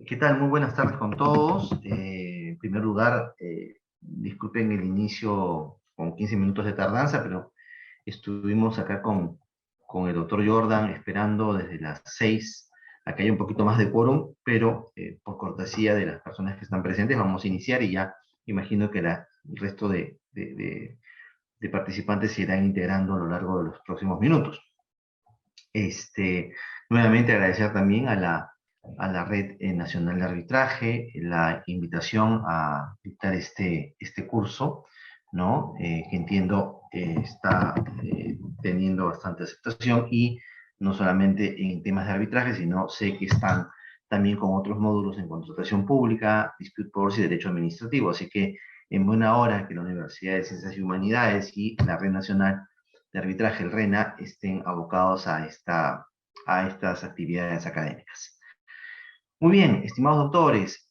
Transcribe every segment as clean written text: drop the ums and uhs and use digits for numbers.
¿Qué tal? Muy buenas tardes con todos. En primer lugar, disculpen el inicio con 15 minutos de tardanza, pero estuvimos acá con el doctor Jordan esperando desde las 6 a que haya un poquito más de quórum, pero por cortesía de las personas que están presentes vamos a iniciar y ya imagino que el resto de participantes se irán integrando a lo largo de los próximos minutos. Nuevamente agradecer también a la Red Nacional de Arbitraje la invitación a dictar este curso, ¿no? Que entiendo está teniendo bastante aceptación y no solamente en temas de arbitraje, sino sé que están también con otros módulos en contratación pública, dispute powers y derecho administrativo. Así que en buena hora que la Universidad de Ciencias y Humanidades y la Red Nacional de Arbitraje, el RENA, estén abocados a estas actividades académicas. Muy bien, estimados doctores,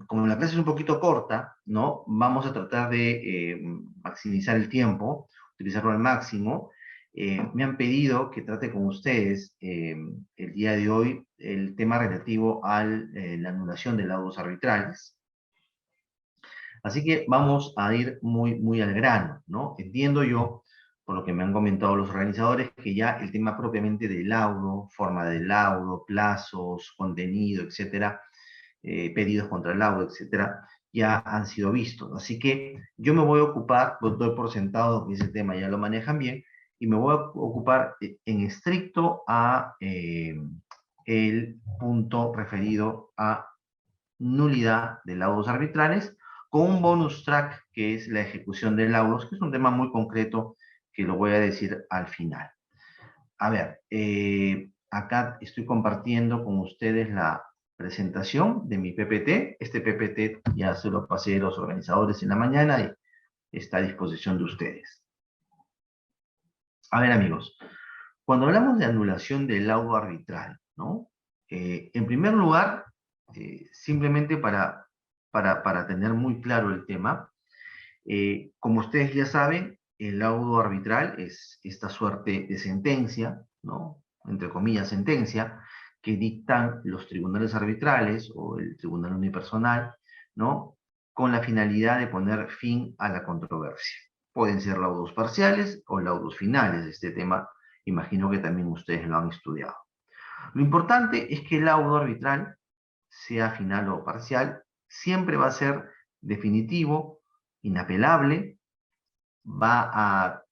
como la clase es un poquito corta, ¿no? Vamos a tratar de maximizar el tiempo, utilizarlo al máximo. Me han pedido que trate con ustedes el día de hoy el tema relativo a la anulación de laudos arbitrales. Así que vamos a ir muy al grano, ¿no? Entiendo yo, por lo que me han comentado los organizadores, que ya el tema propiamente del laudo, forma del laudo, plazos, contenido, etcétera, pedidos contra el laudo, etcétera, ya han sido vistos. Así que yo me voy a ocupar, pues doy por sentado que ese tema ya lo manejan bien, y me voy a ocupar en estricto a el punto referido a nulidad de laudos arbitrales, con un bonus track que es la ejecución de laudos, que es un tema muy concreto que lo voy a decir al final. A ver, acá estoy compartiendo con ustedes la presentación de mi PPT. Este PPT ya se lo pasé a los organizadores en la mañana y está a disposición de ustedes. A ver, amigos, cuando hablamos de anulación del laudo arbitral, ¿no? En primer lugar, simplemente para tener muy claro el tema, como ustedes ya saben, el laudo arbitral es esta suerte de sentencia, ¿no? Entre comillas, sentencia, que dictan los tribunales arbitrales o el tribunal unipersonal, ¿no? Con la finalidad de poner fin a la controversia. Pueden ser laudos parciales o laudos finales. Este tema, imagino que también ustedes lo han estudiado. Lo importante es que el laudo arbitral, sea final o parcial, siempre va a ser definitivo, inapelable, va a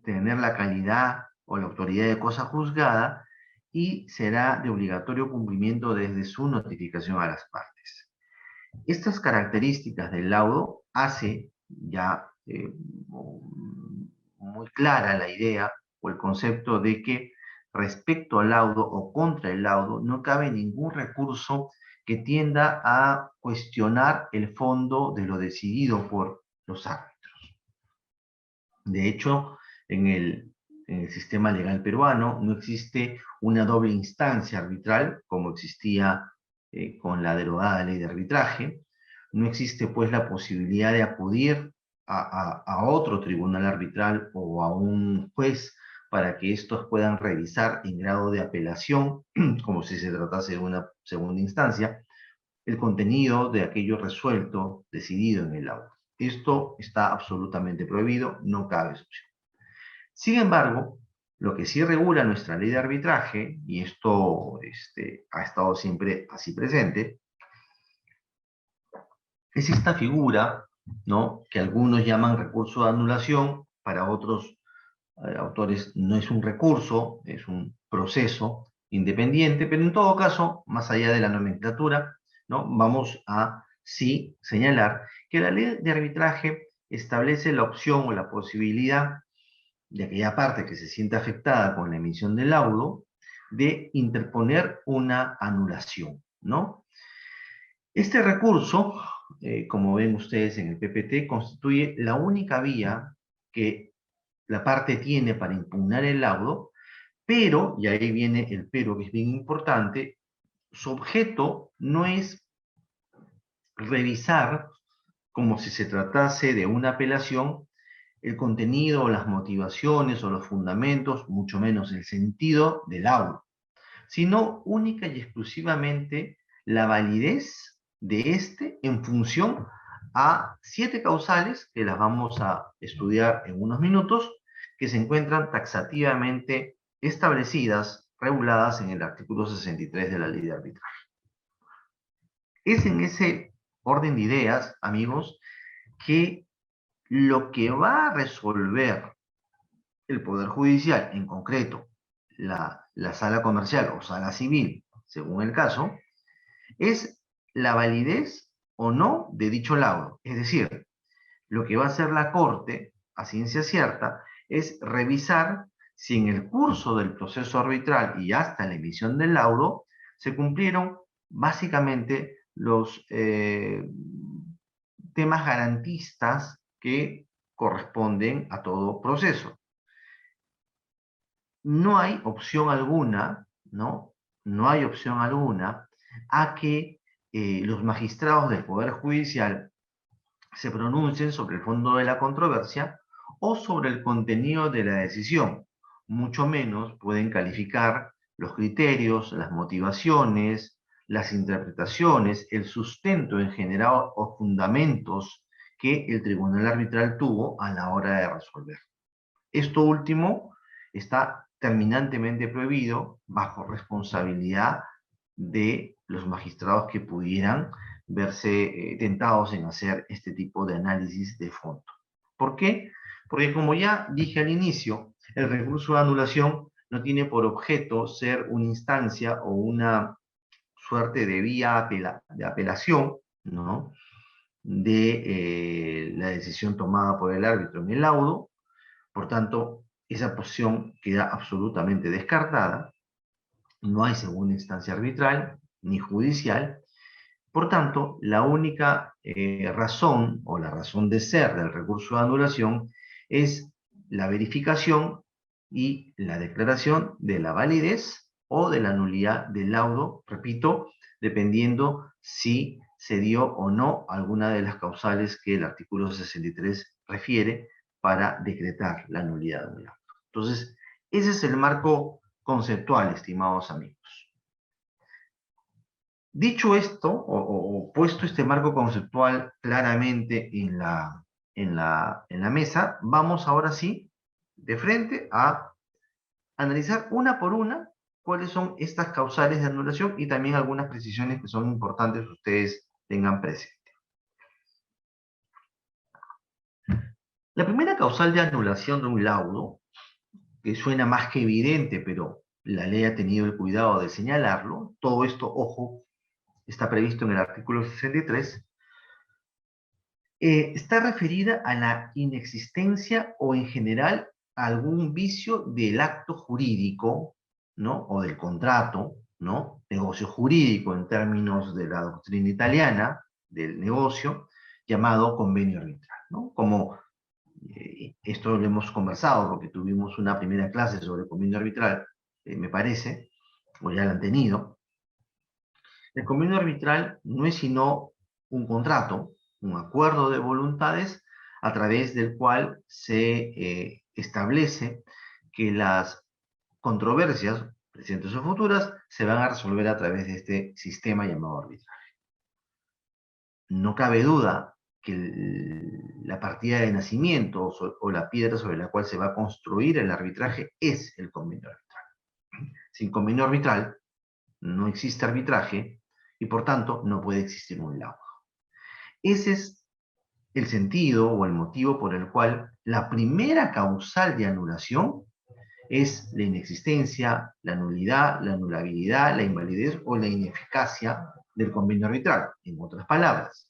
tener la calidad o la autoridad de cosa juzgada y será de obligatorio cumplimiento desde su notificación a las partes. Estas características del laudo hace ya muy clara la idea o el concepto de que respecto al laudo o contra el laudo no cabe ningún recurso que tienda a cuestionar el fondo de lo decidido por los árbitros. De hecho, en el sistema legal peruano no existe una doble instancia arbitral como existía con la derogada ley de arbitraje. No existe pues la posibilidad de acudir a otro tribunal arbitral o a un juez para que estos puedan revisar en grado de apelación, como si se tratase de una segunda instancia, el contenido de aquello resuelto, decidido en el laudo. Esto está absolutamente prohibido, no cabe excepción. Sin embargo, lo que sí regula nuestra ley de arbitraje, y esto ha estado siempre así presente, es esta figura, ¿no? Que algunos llaman recurso de anulación, para otros autores no es un recurso, es un proceso independiente, pero en todo caso, más allá de la nomenclatura, ¿no? Vamos a sí señalar que la ley de arbitraje establece la opción o la posibilidad de aquella parte que se siente afectada con la emisión del laudo de interponer una anulación, ¿no? Este recurso, como ven ustedes en el PPT, constituye la única vía que la parte tiene para impugnar el laudo, pero, y ahí viene el pero que es bien importante, su objeto no es revisar, como si se tratase de una apelación, el contenido o las motivaciones o los fundamentos, mucho menos el sentido del laudo, sino única y exclusivamente la validez de este en función a 7 causales que las vamos a estudiar en unos minutos, que se encuentran taxativamente establecidas, reguladas en el artículo 63 de la Ley de Arbitraje. Es en ese orden de ideas, amigos, que lo que va a resolver el Poder Judicial, en concreto la sala comercial o sala civil, según el caso, es la validez o no de dicho laudo. Es decir, lo que va a hacer la Corte, a ciencia cierta, es revisar si en el curso del proceso arbitral y hasta la emisión del laudo se cumplieron básicamente los temas garantistas que corresponden a todo proceso. No hay opción alguna, ¿no? No hay opción alguna a que los magistrados del Poder Judicial se pronuncien sobre el fondo de la controversia o sobre el contenido de la decisión. Mucho menos pueden calificar los criterios, las motivaciones, las interpretaciones, el sustento en general o fundamentos que el tribunal arbitral tuvo a la hora de resolver. Esto último está terminantemente prohibido bajo responsabilidad de los magistrados que pudieran verse tentados en hacer este tipo de análisis de fondo. ¿Por qué? Porque como ya dije al inicio, el recurso de anulación no tiene por objeto ser una instancia o una suerte de vía de apelación, ¿no? De la decisión tomada por el árbitro en el laudo. Por tanto, esa posición queda absolutamente descartada. No hay segunda instancia arbitral ni judicial. Por tanto, la única razón o la razón de ser del recurso de anulación es la verificación y la declaración de la validez o de la nulidad del laudo, repito, dependiendo si se dio o no alguna de las causales que el artículo 63 refiere para decretar la nulidad de un laudo. Entonces, ese es el marco conceptual, estimados amigos. Dicho esto, o puesto este marco conceptual claramente en la mesa, vamos ahora sí, de frente, a analizar una por una cuáles son estas causales de anulación y también algunas precisiones que son importantes que ustedes tengan presente. La primera causal de anulación de un laudo, que suena más que evidente, pero la ley ha tenido el cuidado de señalarlo, todo esto, ojo, está previsto en el artículo 63, está referida a la inexistencia o en general a algún vicio del acto jurídico, ¿no? O del contrato, ¿no? Negocio jurídico en términos de la doctrina italiana del negocio, llamado convenio arbitral, ¿no? Como esto lo hemos conversado porque tuvimos una primera clase sobre convenio arbitral, me parece, o ya la han tenido. El convenio arbitral no es sino un contrato, un acuerdo de voluntades a través del cual se establece que las controversias presentes o futuras se van a resolver a través de este sistema llamado arbitraje. No cabe duda que la partida de nacimiento o la piedra sobre la cual se va a construir el arbitraje es el convenio arbitral. Sin convenio arbitral no existe arbitraje y por tanto no puede existir un laudo. Ese es el sentido o el motivo por el cual la primera causal de anulación es la inexistencia, la nulidad, la anulabilidad, la invalidez o la ineficacia del convenio arbitral. En otras palabras,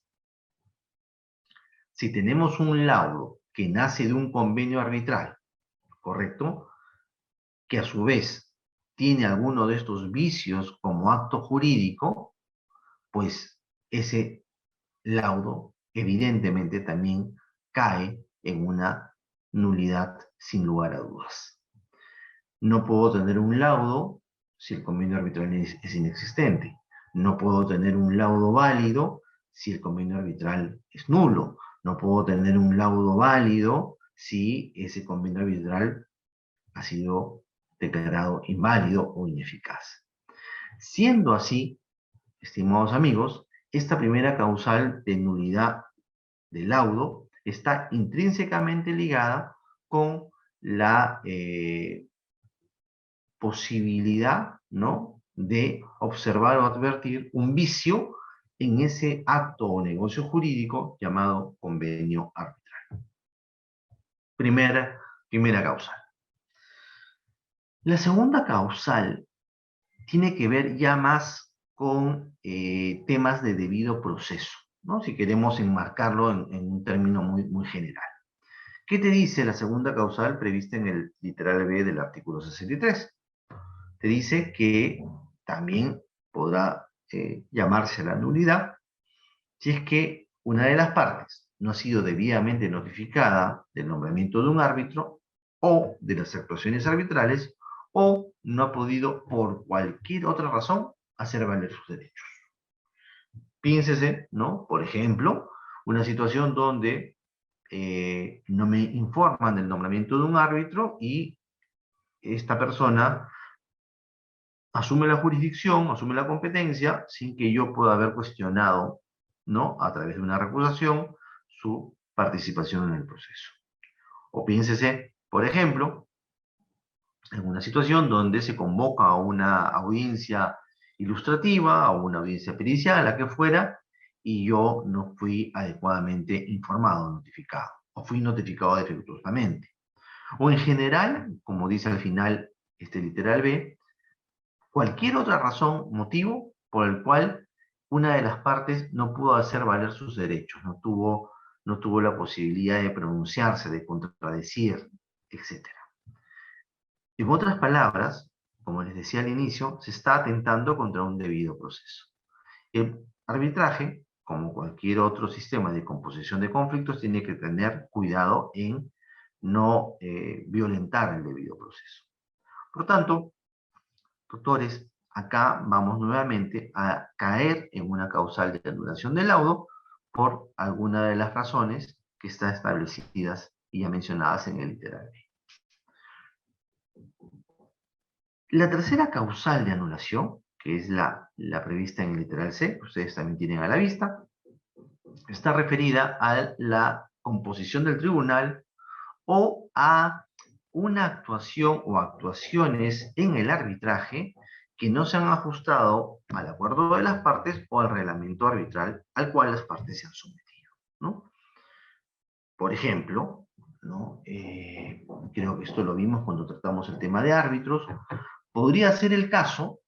si tenemos un laudo que nace de un convenio arbitral, ¿correcto? Que a su vez tiene alguno de estos vicios como acto jurídico, pues ese laudo evidentemente también cae en una nulidad sin lugar a dudas. No puedo tener un laudo si el convenio arbitral es inexistente. No puedo tener un laudo válido si el convenio arbitral es nulo. No puedo tener un laudo válido si ese convenio arbitral ha sido declarado inválido o ineficaz. Siendo así, estimados amigos, esta primera causal de nulidad del laudo está intrínsecamente ligada con la posibilidad, ¿no?, de observar o advertir un vicio en ese acto o negocio jurídico llamado convenio arbitral. Primera causal. La segunda causal tiene que ver ya más con temas de debido proceso, ¿no? Si queremos enmarcarlo en un término muy general. ¿Qué te dice la segunda causal prevista en el literal B del artículo 63? Te dice que también podrá llamarse la nulidad si es que una de las partes no ha sido debidamente notificada del nombramiento de un árbitro o de las actuaciones arbitrales, o no ha podido por cualquier otra razón hacer valer sus derechos. Piénsese, ¿no? Por ejemplo, una situación donde no me informan del nombramiento de un árbitro y esta persona asume la jurisdicción, asume la competencia, sin que yo pueda haber cuestionado, ¿no?, a través de una recusación, su participación en el proceso. O piénsese, por ejemplo, en una situación donde se convoca a una audiencia ilustrativa, a una audiencia pericial, a la que fuera, y yo no fui adecuadamente informado, notificado, o fui notificado defectuosamente. O en general, como dice al final este literal B, cualquier otra razón, motivo por el cual una de las partes no pudo hacer valer sus derechos, no tuvo la posibilidad de pronunciarse, de contradecir, etc. En otras palabras, como les decía al inicio, se está atentando contra un debido proceso. El arbitraje, como cualquier otro sistema de composición de conflictos, tiene que tener cuidado en no violentar el debido proceso. Por tanto, doctores, acá vamos nuevamente a caer en una causal de anulación del laudo por alguna de las razones que están establecidas y ya mencionadas en el literal B. La tercera causal de anulación, que es la prevista en el literal C, que ustedes también tienen a la vista, está referida a la composición del tribunal o a una actuación o actuaciones en el arbitraje que no se han ajustado al acuerdo de las partes o al reglamento arbitral al cual las partes se han sometido, ¿no? Por ejemplo, ¿no? Creo que esto lo vimos cuando tratamos el tema de árbitros. Podría ser el caso,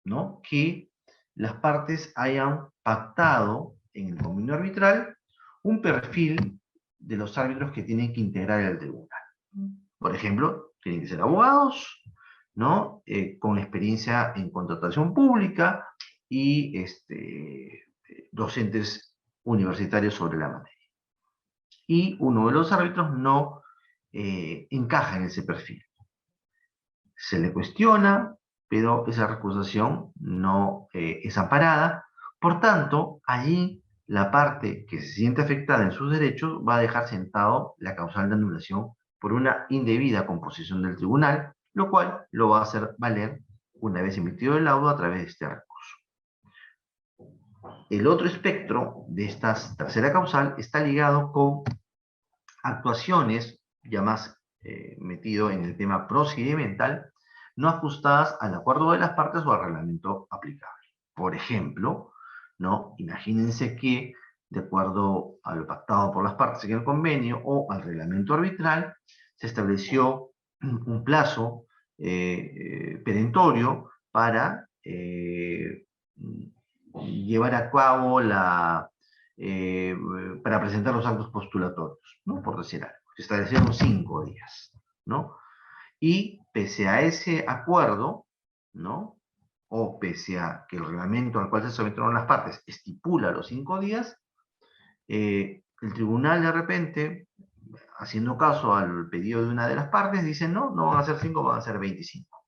¿no?, que las partes hayan pactado en el convenio arbitral un perfil de los árbitros que tienen que integrar el tribunal. Por ejemplo, tienen que ser abogados, ¿no?, con experiencia en contratación pública y docentes universitarios sobre la materia. Y uno de los árbitros no encaja en ese perfil. Se le cuestiona, pero esa recusación no es amparada. Por tanto, allí la parte que se siente afectada en sus derechos va a dejar sentado la causal de anulación por una indebida composición del tribunal, lo cual lo va a hacer valer una vez emitido el laudo a través de este recurso. El otro espectro de esta tercera causal está ligado con actuaciones, ya más metido en el tema procedimental, no ajustadas al acuerdo de las partes o al reglamento aplicable. Por ejemplo, ¿no?, imagínense que, de acuerdo a lo pactado por las partes en el convenio o al reglamento arbitral, se estableció un plazo perentorio para llevar a cabo para presentar los actos postulatorios, ¿no?, por decir algo. Se establecieron 5 días, ¿no? Y pese a ese acuerdo, ¿no?, o pese a que el reglamento al cual se sometieron las partes estipula los 5 días, el tribunal de repente, haciendo caso al pedido de una de las partes, dice no van a ser 5, van a ser 25.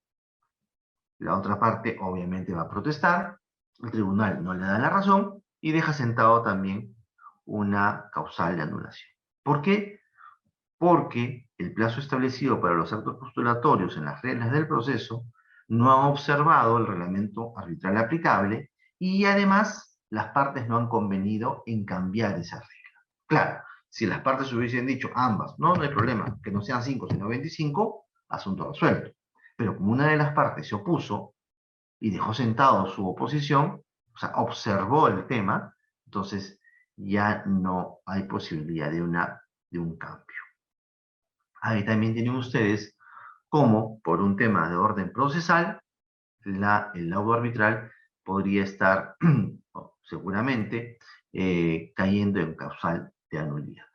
La otra parte obviamente va a protestar, el tribunal no le da la razón y deja sentado también una causal de anulación. ¿Por qué? Porque el plazo establecido para los actos postulatorios en las reglas del proceso no ha observado el reglamento arbitral aplicable y además las partes no han convenido en cambiar esa regla. Claro, si las partes hubiesen dicho ambas, no hay problema, que no sean 5 sino 25, asunto resuelto. Pero como una de las partes se opuso y dejó sentado su oposición, o sea, observó el tema, entonces ya no hay posibilidad de un cambio. Ahí también tienen ustedes cómo, por un tema de orden procesal, el laudo arbitral podría estar seguramente cayendo en causal de anulidad.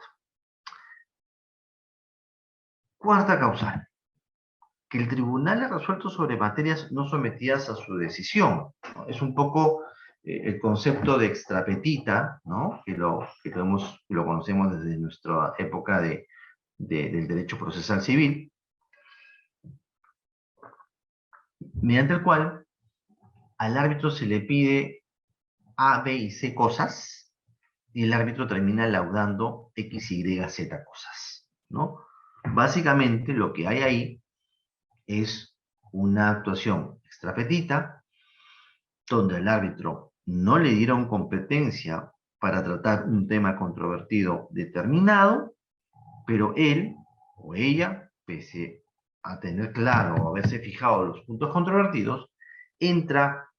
Cuarta causal, que el tribunal ha resuelto sobre materias no sometidas a su decisión, ¿no? Es un poco el concepto de extra petita, ¿no? que lo conocemos desde nuestra época del derecho procesal civil, mediante el cual al árbitro se le pide A, B y C cosas, y el árbitro termina laudando X, Y, Z cosas, ¿no? Básicamente lo que hay ahí es una actuación extrapetita, donde al árbitro no le dieron competencia para tratar un tema controvertido determinado, pero él o ella, pese a tener claro o haberse fijado los puntos controvertidos, entra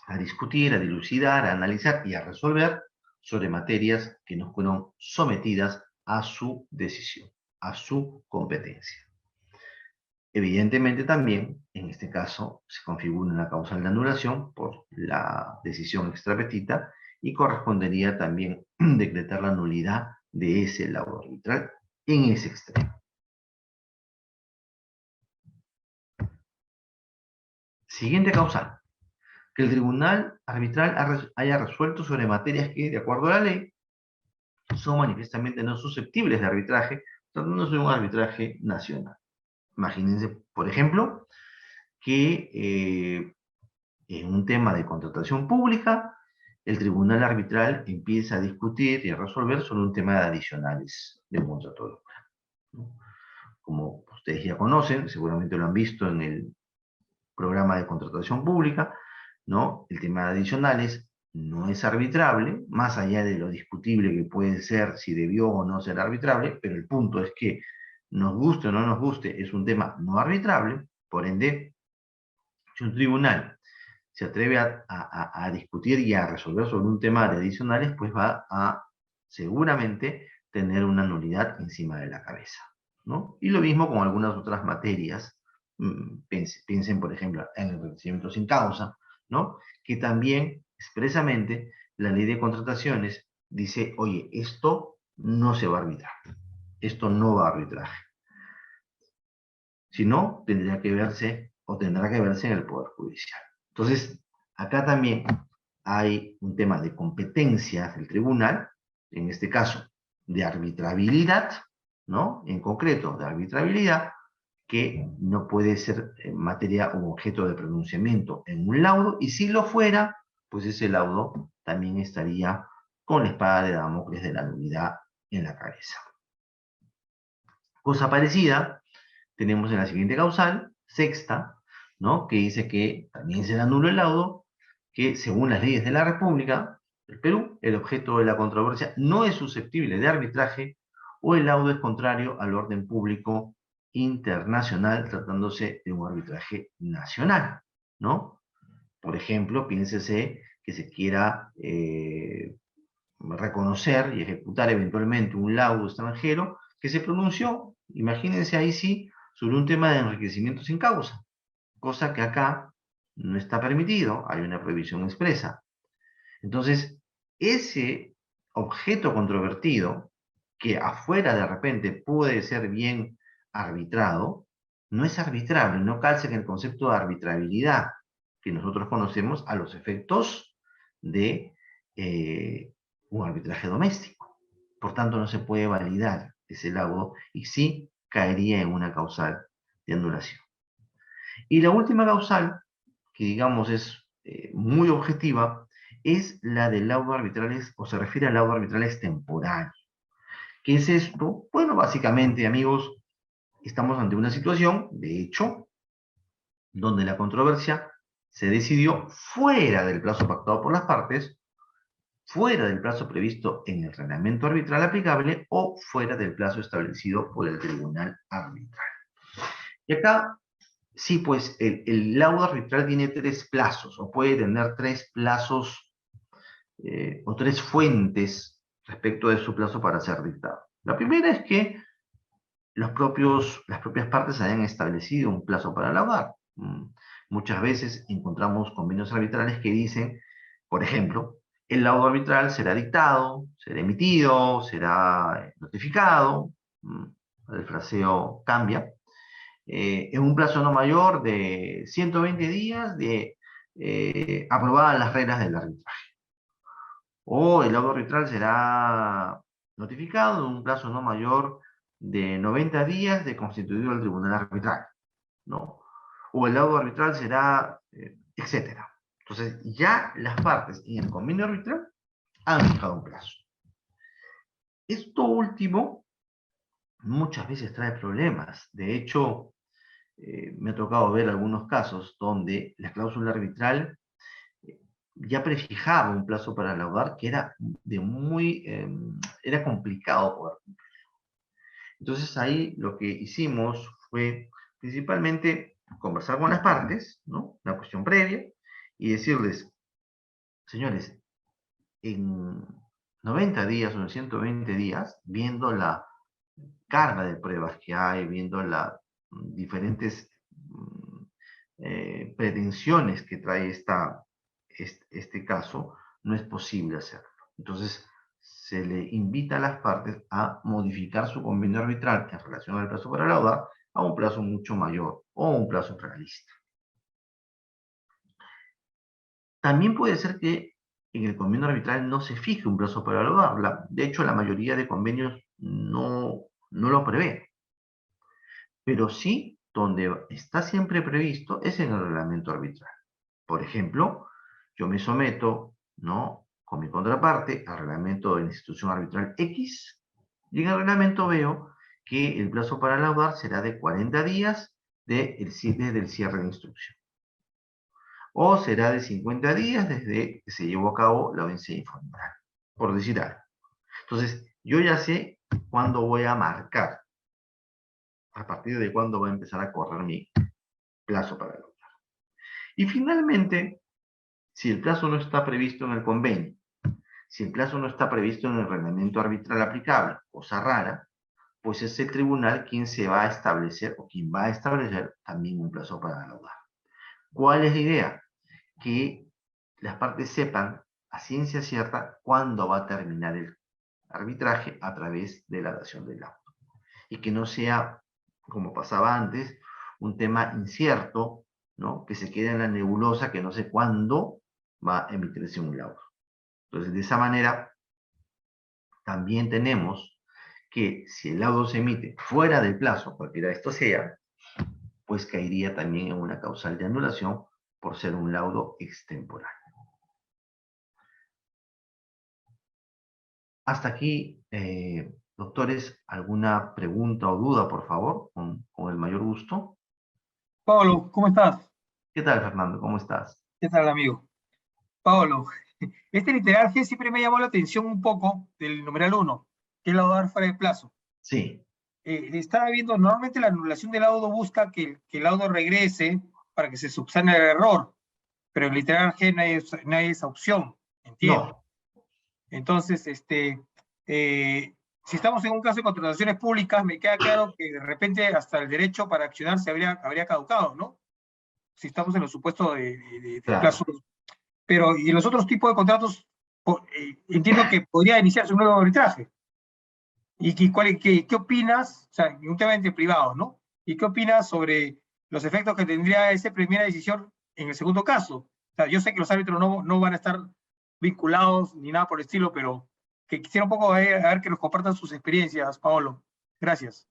a discutir, a dilucidar, a analizar y a resolver sobre materias que no fueron sometidas a su decisión, a su competencia. Evidentemente también, en este caso, se configura una causal de anulación por la decisión extrapetita y correspondería también decretar la nulidad de ese laudo arbitral en ese extremo. Siguiente causal. Que el tribunal arbitral haya resuelto sobre materias que, de acuerdo a la ley, son manifiestamente no susceptibles de arbitraje, tratándose de un arbitraje nacional. Imagínense, por ejemplo, que en un tema de contratación pública, el tribunal arbitral empieza a discutir y a resolver sobre un tema de adicionales de un contrato de obra, ¿no? Como ustedes ya conocen, seguramente lo han visto en el programa de contratación pública, ¿no? El tema de adicionales no es arbitrable, más allá de lo discutible que puede ser si debió o no ser arbitrable, pero el punto es que nos guste o no nos guste, es un tema no arbitrable, por ende, si un tribunal se atreve a discutir y a resolver sobre un tema de adicionales, pues va a seguramente tener una nulidad encima de la cabeza, ¿no? Y lo mismo con algunas otras materias, piensen por ejemplo en el enriquecimiento sin causa, ¿no? Que también expresamente la ley de contrataciones dice, oye, esto no se va a arbitrar, esto no va a arbitraje. Si no, tendría que verse o tendrá que verse en el Poder Judicial. Entonces, acá también hay un tema de competencias del tribunal, en este caso de arbitrabilidad, ¿no? En concreto, de arbitrabilidad, que no puede ser materia o objeto de pronunciamiento en un laudo, y si lo fuera, pues ese laudo también estaría con la espada de Damocles de la nulidad en la cabeza. Cosa parecida tenemos en la siguiente causal, sexta, ¿no? Que dice que también será nulo el laudo, que según las leyes de la República del Perú, el objeto de la controversia no es susceptible de arbitraje o el laudo es contrario al orden público internacional tratándose de un arbitraje nacional, ¿no? Por ejemplo, piénsese que se quiera reconocer y ejecutar eventualmente un laudo extranjero que se pronunció, imagínense ahí sí, sobre un tema de enriquecimiento sin causa, cosa que acá no está permitido, hay una prohibición expresa. Entonces, ese objeto controvertido, que afuera de repente puede ser bien arbitrado, no es arbitrable, no calza en el concepto de arbitrabilidad que nosotros conocemos a los efectos de un arbitraje doméstico. Por tanto, no se puede validar ese laudo y sí caería en una causal de anulación. Y la última causal, que digamos es muy objetiva, es la de laudo arbitrales, o se refiere a laudo arbitrales temporarios. ¿Qué es esto? Bueno, básicamente, amigos, estamos ante una situación, de hecho, donde la controversia se decidió fuera del plazo pactado por las partes, fuera del plazo previsto en el reglamento arbitral aplicable o fuera del plazo establecido por el tribunal arbitral. Y acá, sí, pues el laudo arbitral tiene 3 plazos, o puede tener 3 plazos o 3 fuentes respecto de su plazo para ser dictado. La primera es que las propias partes hayan establecido un plazo para laudar. Muchas veces encontramos convenios arbitrales que dicen, por ejemplo, el laudo arbitral será dictado, será emitido, será notificado, el fraseo cambia, en un plazo no mayor de 120 días de aprobadas las reglas del arbitraje. O el laudo arbitral será notificado en un plazo no mayor de 90 días de constituido el tribunal arbitral, ¿no? O el laudo arbitral será, etcétera. Entonces, ya las partes en el convenio arbitral han fijado un plazo. Esto último muchas veces trae problemas. De hecho, me ha tocado ver algunos casos donde la cláusula arbitral ya prefijaba un plazo para laudar que era era complicado poder cumplir. Entonces ahí lo que hicimos fue principalmente conversar con las partes, ¿no? Una cuestión previa, y decirles, señores, en 90 días o en 120 días, viendo la carga de pruebas que hay, viendo las diferentes pretensiones que trae este caso, no es posible hacerlo. Entonces, se le invita a las partes a modificar su convenio arbitral en relación al plazo para laudar a un plazo mucho mayor o un plazo realista. También puede ser que en el convenio arbitral no se fije un plazo para laudar. De hecho, la mayoría de convenios no lo prevé. Pero sí, donde está siempre previsto es en el reglamento arbitral. Por ejemplo, yo me someto, ¿no?, con mi contraparte al reglamento de la institución arbitral X, y en el reglamento veo que el plazo para laudar será de 40 días desde el cierre de instrucción. O será de 50 días desde que se llevó a cabo la audiencia informal, por decir algo. Entonces, yo ya sé cuándo voy a marcar, a partir de cuándo va a empezar a correr mi plazo para laudar. Y finalmente, si el plazo no está previsto en el convenio, si el plazo no está previsto en el reglamento arbitral aplicable, cosa rara, pues es el tribunal quien se va a establecer o quien va a establecer también un plazo para laudar. ¿Cuál es la idea? Que las partes sepan a ciencia cierta cuándo va a terminar el arbitraje a través de la dación del laudo. Y que no sea, como pasaba antes, un tema incierto, ¿no?, que se quede en la nebulosa, que no sé cuándo va a emitirse un laudo. Entonces, de esa manera, también tenemos que si el laudo se emite fuera del plazo, cualquiera de estos sea, pues caería también en una causal de anulación por ser un laudo extemporáneo. Hasta aquí, doctores, ¿alguna pregunta o duda, por favor? Con el mayor gusto. Pablo, ¿cómo estás? ¿Qué tal, Fernando? ¿Cómo estás? ¿Qué tal, amigo? Pablo, este literal G siempre me llamó la atención un poco del numeral 1, que es laudar fuera de plazo. Sí, Estaba viendo, normalmente la anulación del laudo busca que el laudo regrese para que se subsane el error, pero en literal G no hay esa opción, entiendo. no, Entonces, si estamos en un caso de contrataciones públicas, me queda claro que de repente hasta el derecho para accionar habría caducado, ¿no? Si estamos en los supuestos de claro. plazo. Pero y en los otros tipos de contratos, entiendo que podría iniciarse un nuevo arbitraje. ¿Y qué opinas? O sea, en un tema entre privados, ¿no? ¿Y qué opinas sobre los efectos que tendría esa primera decisión en el segundo caso? O sea, yo sé que los árbitros no van a estar vinculados ni nada por el estilo, pero que quisiera un poco a ver que nos compartan sus experiencias, Paolo. Gracias.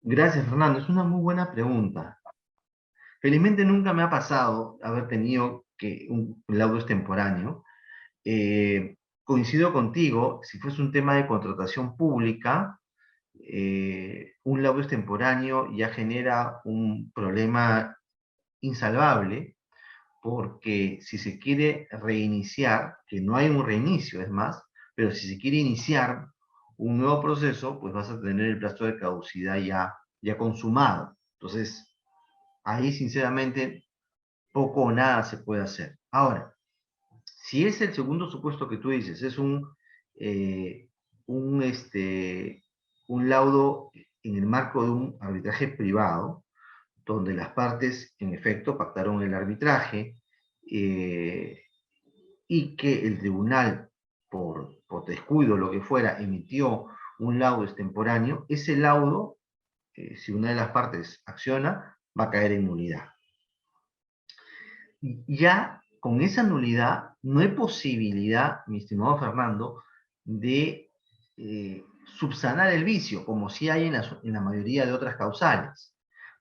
Gracias, Fernando. Es una muy buena pregunta. Felizmente nunca me ha pasado haber tenido que un laudo extemporáneo. Coincido contigo, si fuese un tema de contratación pública, un laudo extemporáneo ya genera un problema insalvable, porque si se quiere reiniciar, que no hay un reinicio, es más, pero si se quiere iniciar un nuevo proceso, pues vas a tener el plazo de caducidad ya consumado. Entonces, ahí sinceramente poco o nada se puede hacer. Ahora, si es el segundo supuesto que tú dices, es eh, un, este, un laudo en el marco de un arbitraje privado, donde las partes en efecto pactaron el arbitraje y que el tribunal, por descuido o lo que fuera, emitió un laudo extemporáneo, ese laudo, si una de las partes acciona, va a caer en nulidad. Ya con esa nulidad no hay posibilidad, mi estimado Fernando, de subsanar el vicio, como sí hay en la mayoría de otras causales.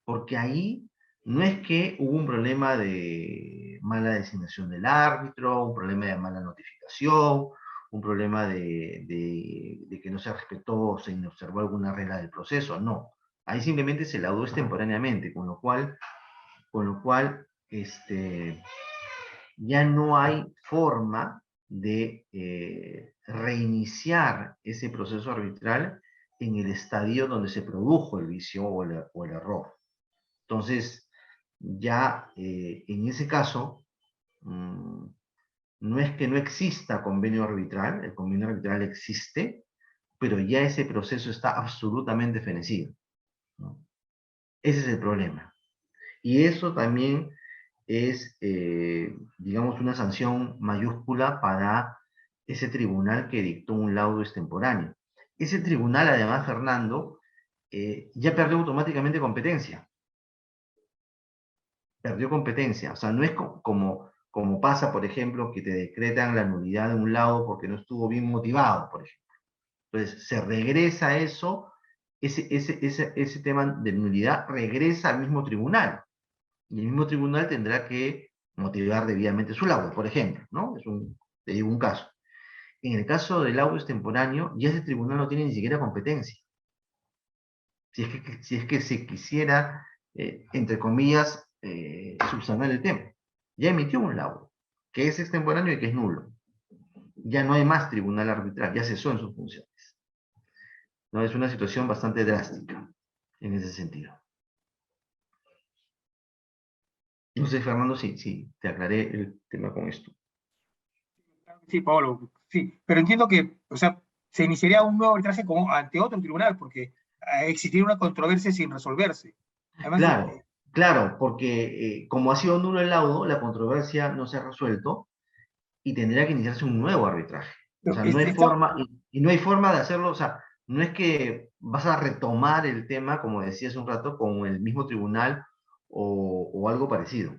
Porque ahí no es que hubo un problema de mala designación del árbitro, un problema de mala notificación, un problema de que no se respetó o se observó alguna regla del proceso, no. Ahí simplemente se laudó extemporáneamente, con lo cual ya no hay forma de reiniciar ese proceso arbitral en el estadio donde se produjo el vicio o el error. Entonces, ya en ese caso, no es que no exista convenio arbitral, el convenio arbitral existe, pero ya ese proceso está absolutamente fenecido, ¿no? Ese es el problema. Y eso también es, digamos, una sanción mayúscula para ese tribunal que dictó un laudo extemporáneo. Ese tribunal, además, Fernando, ya perdió automáticamente competencia. Perdió competencia. O sea, no es como pasa, por ejemplo, que te decretan la nulidad de un laudo porque no estuvo bien motivado, por ejemplo. Entonces, se regresa a eso, ese tema de nulidad regresa al mismo tribunal. Y el mismo tribunal tendrá que motivar debidamente su laudo, por ejemplo, ¿no? Te digo un caso. En el caso del laudo extemporáneo, ya ese tribunal no tiene ni siquiera competencia. Si es que se quisiera, entre comillas, subsanar el tema. Ya emitió un laudo, que es extemporáneo y que es nulo. Ya no hay más tribunal arbitral, ya cesó en sus funciones. ¿No? Es una situación bastante drástica en ese sentido. No sé, Fernando, si te aclaré el tema con esto. Sí, Pablo, sí, pero entiendo que, o sea, se iniciaría un nuevo arbitraje como ante otro tribunal, porque existiría una controversia sin resolverse. Además, Claro, claro, porque como ha sido nulo el laudo, la controversia no se ha resuelto y tendría que iniciarse un nuevo arbitraje. O sea, no hay forma, y no hay forma de hacerlo, o sea, no es que vas a retomar el tema, como decía hace un rato, con el mismo tribunal o algo parecido.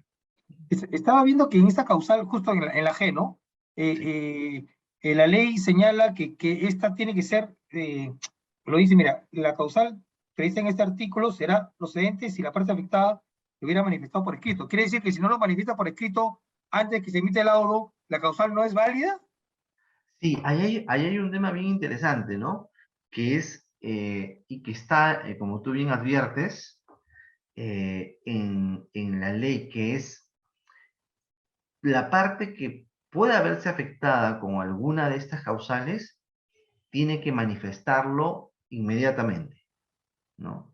estaba viendo que en esta causal, justo en la G, ¿no? Sí. La ley señala que esta tiene que ser, lo dice, mira, la causal prevista en este artículo será procedente si la parte afectada lo hubiera manifestado por escrito. Quiere decir que si no lo manifiesta por escrito antes de que se emite el laudo, la causal no es válida. Sí, ahí hay un tema bien interesante, ¿no? Que es, y que está, como tú bien adviertes, en la ley, que es la parte que pueda verse afectada con alguna de estas causales tiene que manifestarlo inmediatamente, ¿no?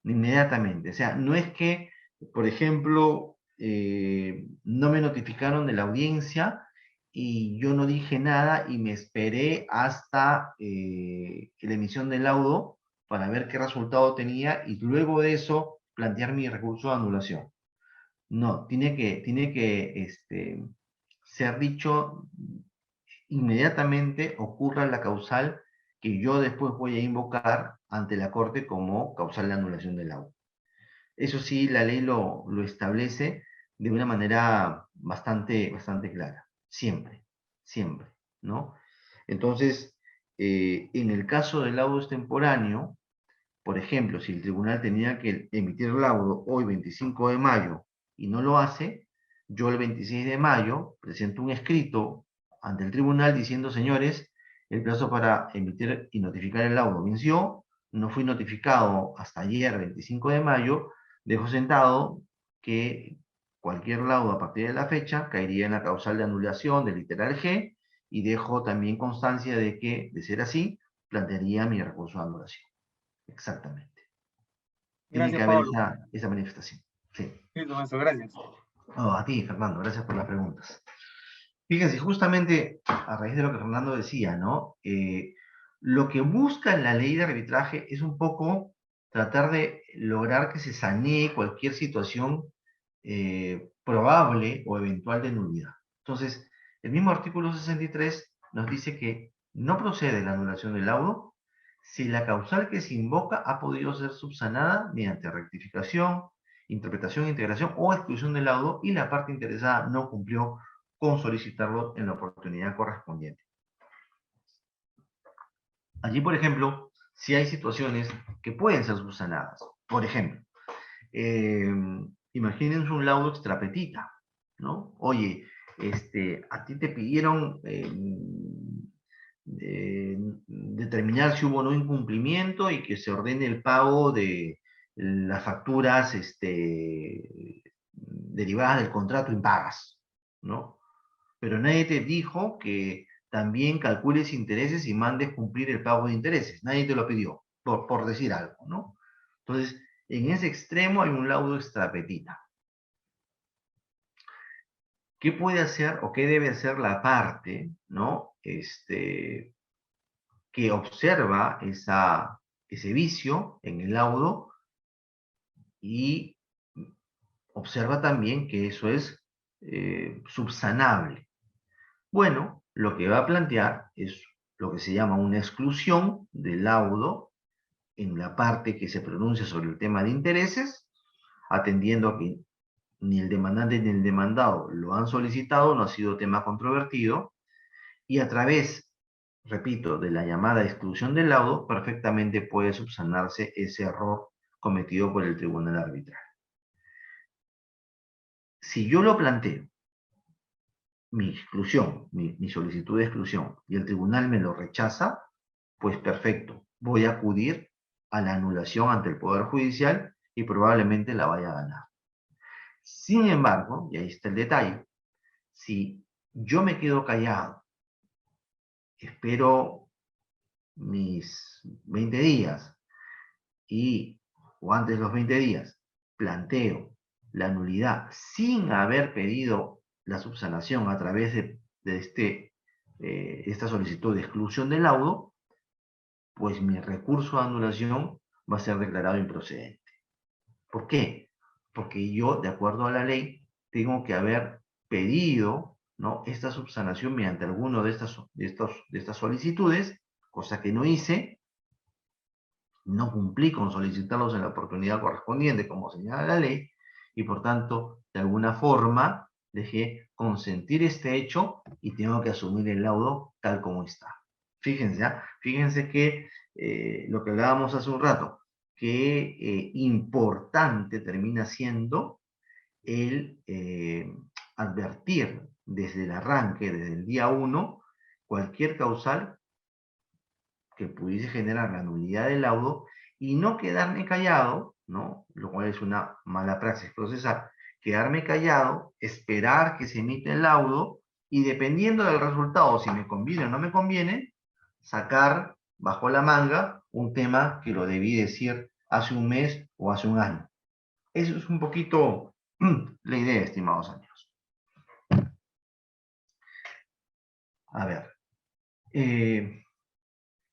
Inmediatamente. O sea, no es que, por ejemplo, no me notificaron de la audiencia y yo no dije nada y me esperé hasta la emisión del laudo para ver qué resultado tenía y luego de eso plantear mi recurso de anulación. No, tiene que ser dicho inmediatamente ocurra la causal que yo después voy a invocar ante la Corte como causal de anulación del laudo. Eso sí, la ley lo establece de una manera bastante clara, siempre, siempre, ¿no? Entonces, en el caso del laudo extemporáneo, por ejemplo, si el tribunal tenía que emitir laudo hoy, 25 de mayo, y no lo hace, yo el 26 de mayo presento un escrito ante el tribunal diciendo, señores, el plazo para emitir y notificar el laudo venció, no fui notificado hasta ayer, 25 de mayo, dejo sentado que cualquier laudo a partir de la fecha caería en la causal de anulación del literal G, y dejo también constancia de que, de ser así, plantearía mi recurso de anulación. Exactamente. Tiene que Gracias, haber Pablo. esa manifestación. Sí. Listo, maestro, gracias. Oh, a ti, Fernando, gracias por las preguntas. Fíjense, justamente a raíz de lo que Fernando decía, ¿no? Lo que busca la ley de arbitraje es un poco tratar de lograr que se sanee cualquier situación probable o eventual de nulidad. Entonces, el mismo artículo 63 nos dice que no procede la anulación del laudo si la causal que se invoca ha podido ser subsanada mediante rectificación, interpretación, integración o exclusión del laudo y la parte interesada no cumplió con solicitarlo en la oportunidad correspondiente. Allí, por ejemplo, si hay situaciones que pueden ser subsanadas. Por ejemplo, imagínense un laudo extrapetita, ¿no? Oye, a ti te pidieron determinar si hubo o no incumplimiento y que se ordene el pago de las facturas derivadas del contrato impagas, ¿no? Pero nadie te dijo que también calcules intereses y mandes cumplir el pago de intereses. Nadie te lo pidió, por decir algo, ¿no? Entonces, en ese extremo hay un laudo extrapetita. ¿Qué puede hacer o qué debe hacer la parte, ¿no? Que observa ese vicio en el laudo y observa también que eso es subsanable? Bueno, lo que va a plantear es lo que se llama una exclusión del laudo en la parte que se pronuncia sobre el tema de intereses, atendiendo a que ni el demandante ni el demandado lo han solicitado, no ha sido tema controvertido, y a través, repito, de la llamada exclusión del laudo, perfectamente puede subsanarse ese error cometido por el tribunal arbitral. Si yo lo planteo, mi exclusión, mi solicitud de exclusión, y el tribunal me lo rechaza, pues perfecto, voy a acudir a la anulación ante el Poder Judicial y probablemente la vaya a ganar. Sin embargo, y ahí está el detalle, si yo me quedo callado, espero mis 20 días y, o antes de los 20 días, planteo la nulidad sin haber pedido la subsanación a través de esta solicitud de exclusión del laudo, pues mi recurso de anulación va a ser declarado improcedente. ¿Por qué? Porque yo, de acuerdo a la ley, tengo que haber pedido, ¿no?, esta subsanación mediante alguno de estas solicitudes, cosa que no hice, no cumplí con solicitarlos en la oportunidad correspondiente, como señala la ley, y por tanto, de alguna forma, dejé consentir este hecho y tengo que asumir el laudo tal como está. Fíjense, ¿eh? Fíjense que lo que hablábamos hace un rato, que importante termina siendo el advertir desde el arranque, desde el día 1, cualquier causal que pudiese generar la nulidad del laudo y no quedarme callado, ¿no? Lo cual es una mala praxis procesal. Quedarme callado, esperar que se emita el laudo y dependiendo del resultado, si me conviene o no me conviene, sacar bajo la manga un tema que lo debí decir hace un mes o hace un año. Eso es un poquito la idea, estimados amigos. A ver.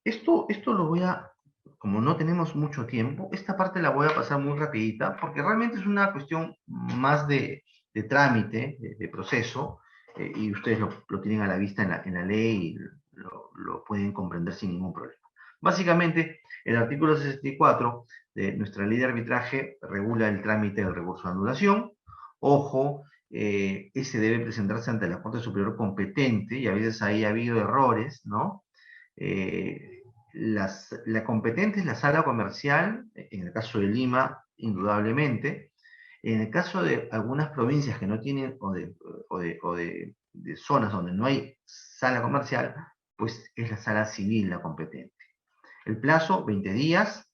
Esto lo voy a, como no tenemos mucho tiempo, esta parte la voy a pasar muy rapidita, porque realmente es una cuestión más de trámite, de proceso, y ustedes lo tienen a la vista en la ley y lo pueden comprender sin ningún problema. Básicamente, el artículo 64 de nuestra ley de arbitraje regula el trámite del recurso de anulación. Ojo, ese debe presentarse ante la Corte Superior competente, y a veces ahí ha habido errores, ¿no? La competente es la sala comercial, en el caso de Lima, indudablemente. En el caso de algunas provincias que no tienen, o de zonas donde no hay sala comercial, pues es la sala civil la competente. El plazo, 20 días,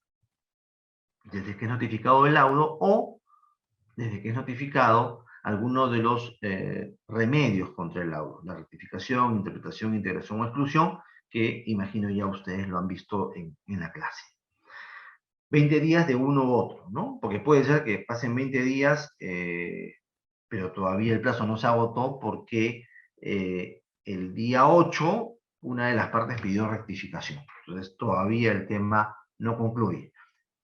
desde que es notificado el laudo, o desde que es notificado algunos de los remedios contra el laudo, la rectificación, interpretación, integración o exclusión, que imagino ya ustedes lo han visto en la clase. 20 días de uno u otro, ¿no? Porque puede ser que pasen 20 días, pero todavía el plazo no se agotó porque el día 8 una de las partes pidió rectificación. Entonces todavía el tema no concluye.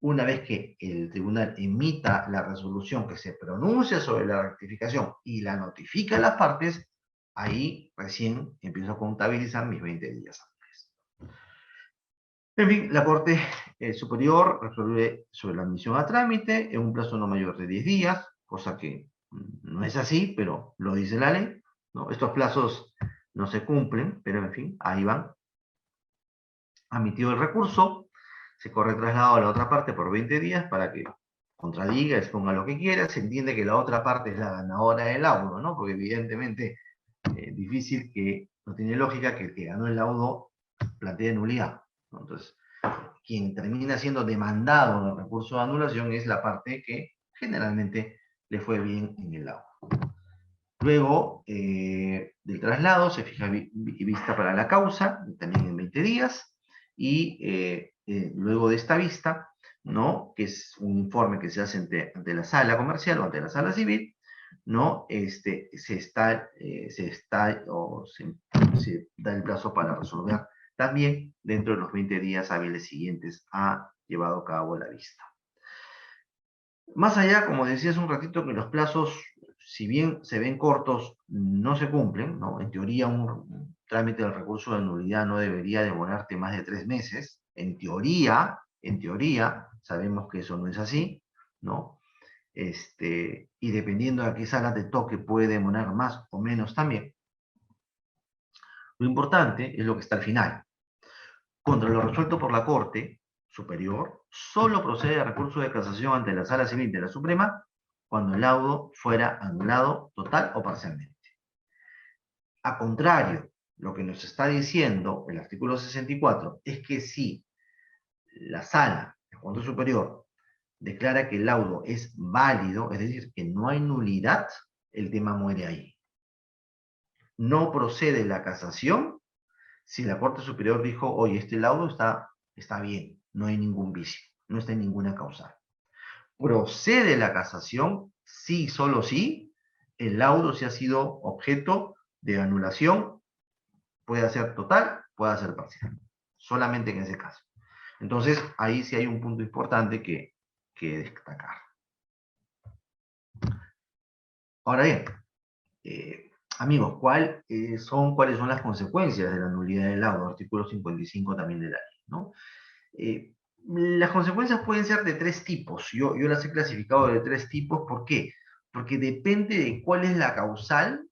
Una vez que el tribunal emita la resolución que se pronuncia sobre la rectificación y la notifica a las partes, ahí recién empiezo a contabilizar mis 20 días antes. En fin, la Corte Superior resuelve sobre la admisión a trámite en un plazo no mayor de 10 días, cosa que no es así, pero lo dice la ley, ¿no? Estos plazos no se cumplen, pero en fin, ahí van. Admitido el recurso, se corre traslado a la otra parte por 20 días para que contradiga, exponga lo que quiera. Se entiende que la otra parte es la ganadora del laudo, ¿no? Porque evidentemente difícil que, no tiene lógica que el que ganó el laudo plantee nulidad, ¿no? Entonces, quien termina siendo demandado en el recurso de anulación es la parte que generalmente le fue bien en el laudo. Luego del traslado se fija vista para la causa, también en 20 días, y luego de esta vista, ¿no? Que es un informe que se hace ante la sala comercial o ante la sala civil, ¿no? Se da el plazo para resolver también dentro de los 20 días hábiles siguientes a llevado a cabo la vista. Más allá, como decía hace un ratito, que los plazos, si bien se ven cortos, no se cumplen, ¿no? En teoría, un trámite del recurso de nulidad no debería demorarte más de 3 meses. En teoría, sabemos que eso no es así, ¿no? Y dependiendo de a qué sala te toque, puede demorar más o menos también. Lo importante es lo que está al final. Contra lo resuelto por la Corte Superior, solo procede a recurso de casación ante la Sala Civil de la Suprema cuando el laudo fuera anulado total o parcialmente. A contrario, lo que nos está diciendo el artículo 64 es que si la Sala, el Junto Superior, declara que el laudo es válido, es decir, que no hay nulidad, el tema muere ahí. No procede la casación si la Corte Superior dijo, oye, este laudo está bien, no hay ningún vicio, no está en ninguna causal. Procede la casación si, solo si, el laudo se ha sido objeto de anulación, puede ser total, puede ser parcial, solamente en ese caso. Entonces, ahí sí hay un punto importante que destacar. Ahora bien, amigos, ¿cuáles son las consecuencias de la nulidad del laudo? Artículo 55 también de la ley, ¿no? Las consecuencias pueden ser de 3 tipos. Yo las he clasificado de 3 tipos. ¿Por qué? Porque depende de cuál es la causal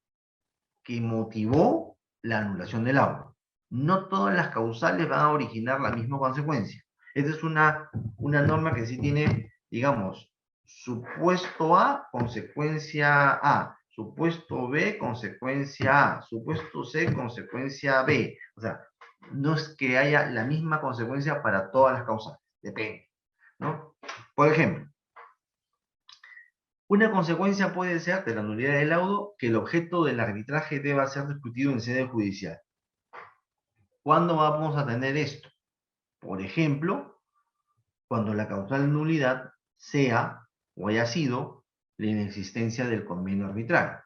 que motivó la anulación del laudo. No todas las causales van a originar la misma consecuencia. Esta es una norma que sí tiene, digamos, supuesto A, consecuencia A. Supuesto B, consecuencia A. Supuesto C, consecuencia B. O sea, no es que haya la misma consecuencia para todas las causales. Depende, ¿no? Por ejemplo, una consecuencia puede ser de la nulidad del laudo que el objeto del arbitraje deba ser discutido en sede judicial. ¿Cuándo vamos a tener esto? Por ejemplo, cuando la causal de nulidad sea o haya sido la inexistencia del convenio arbitral,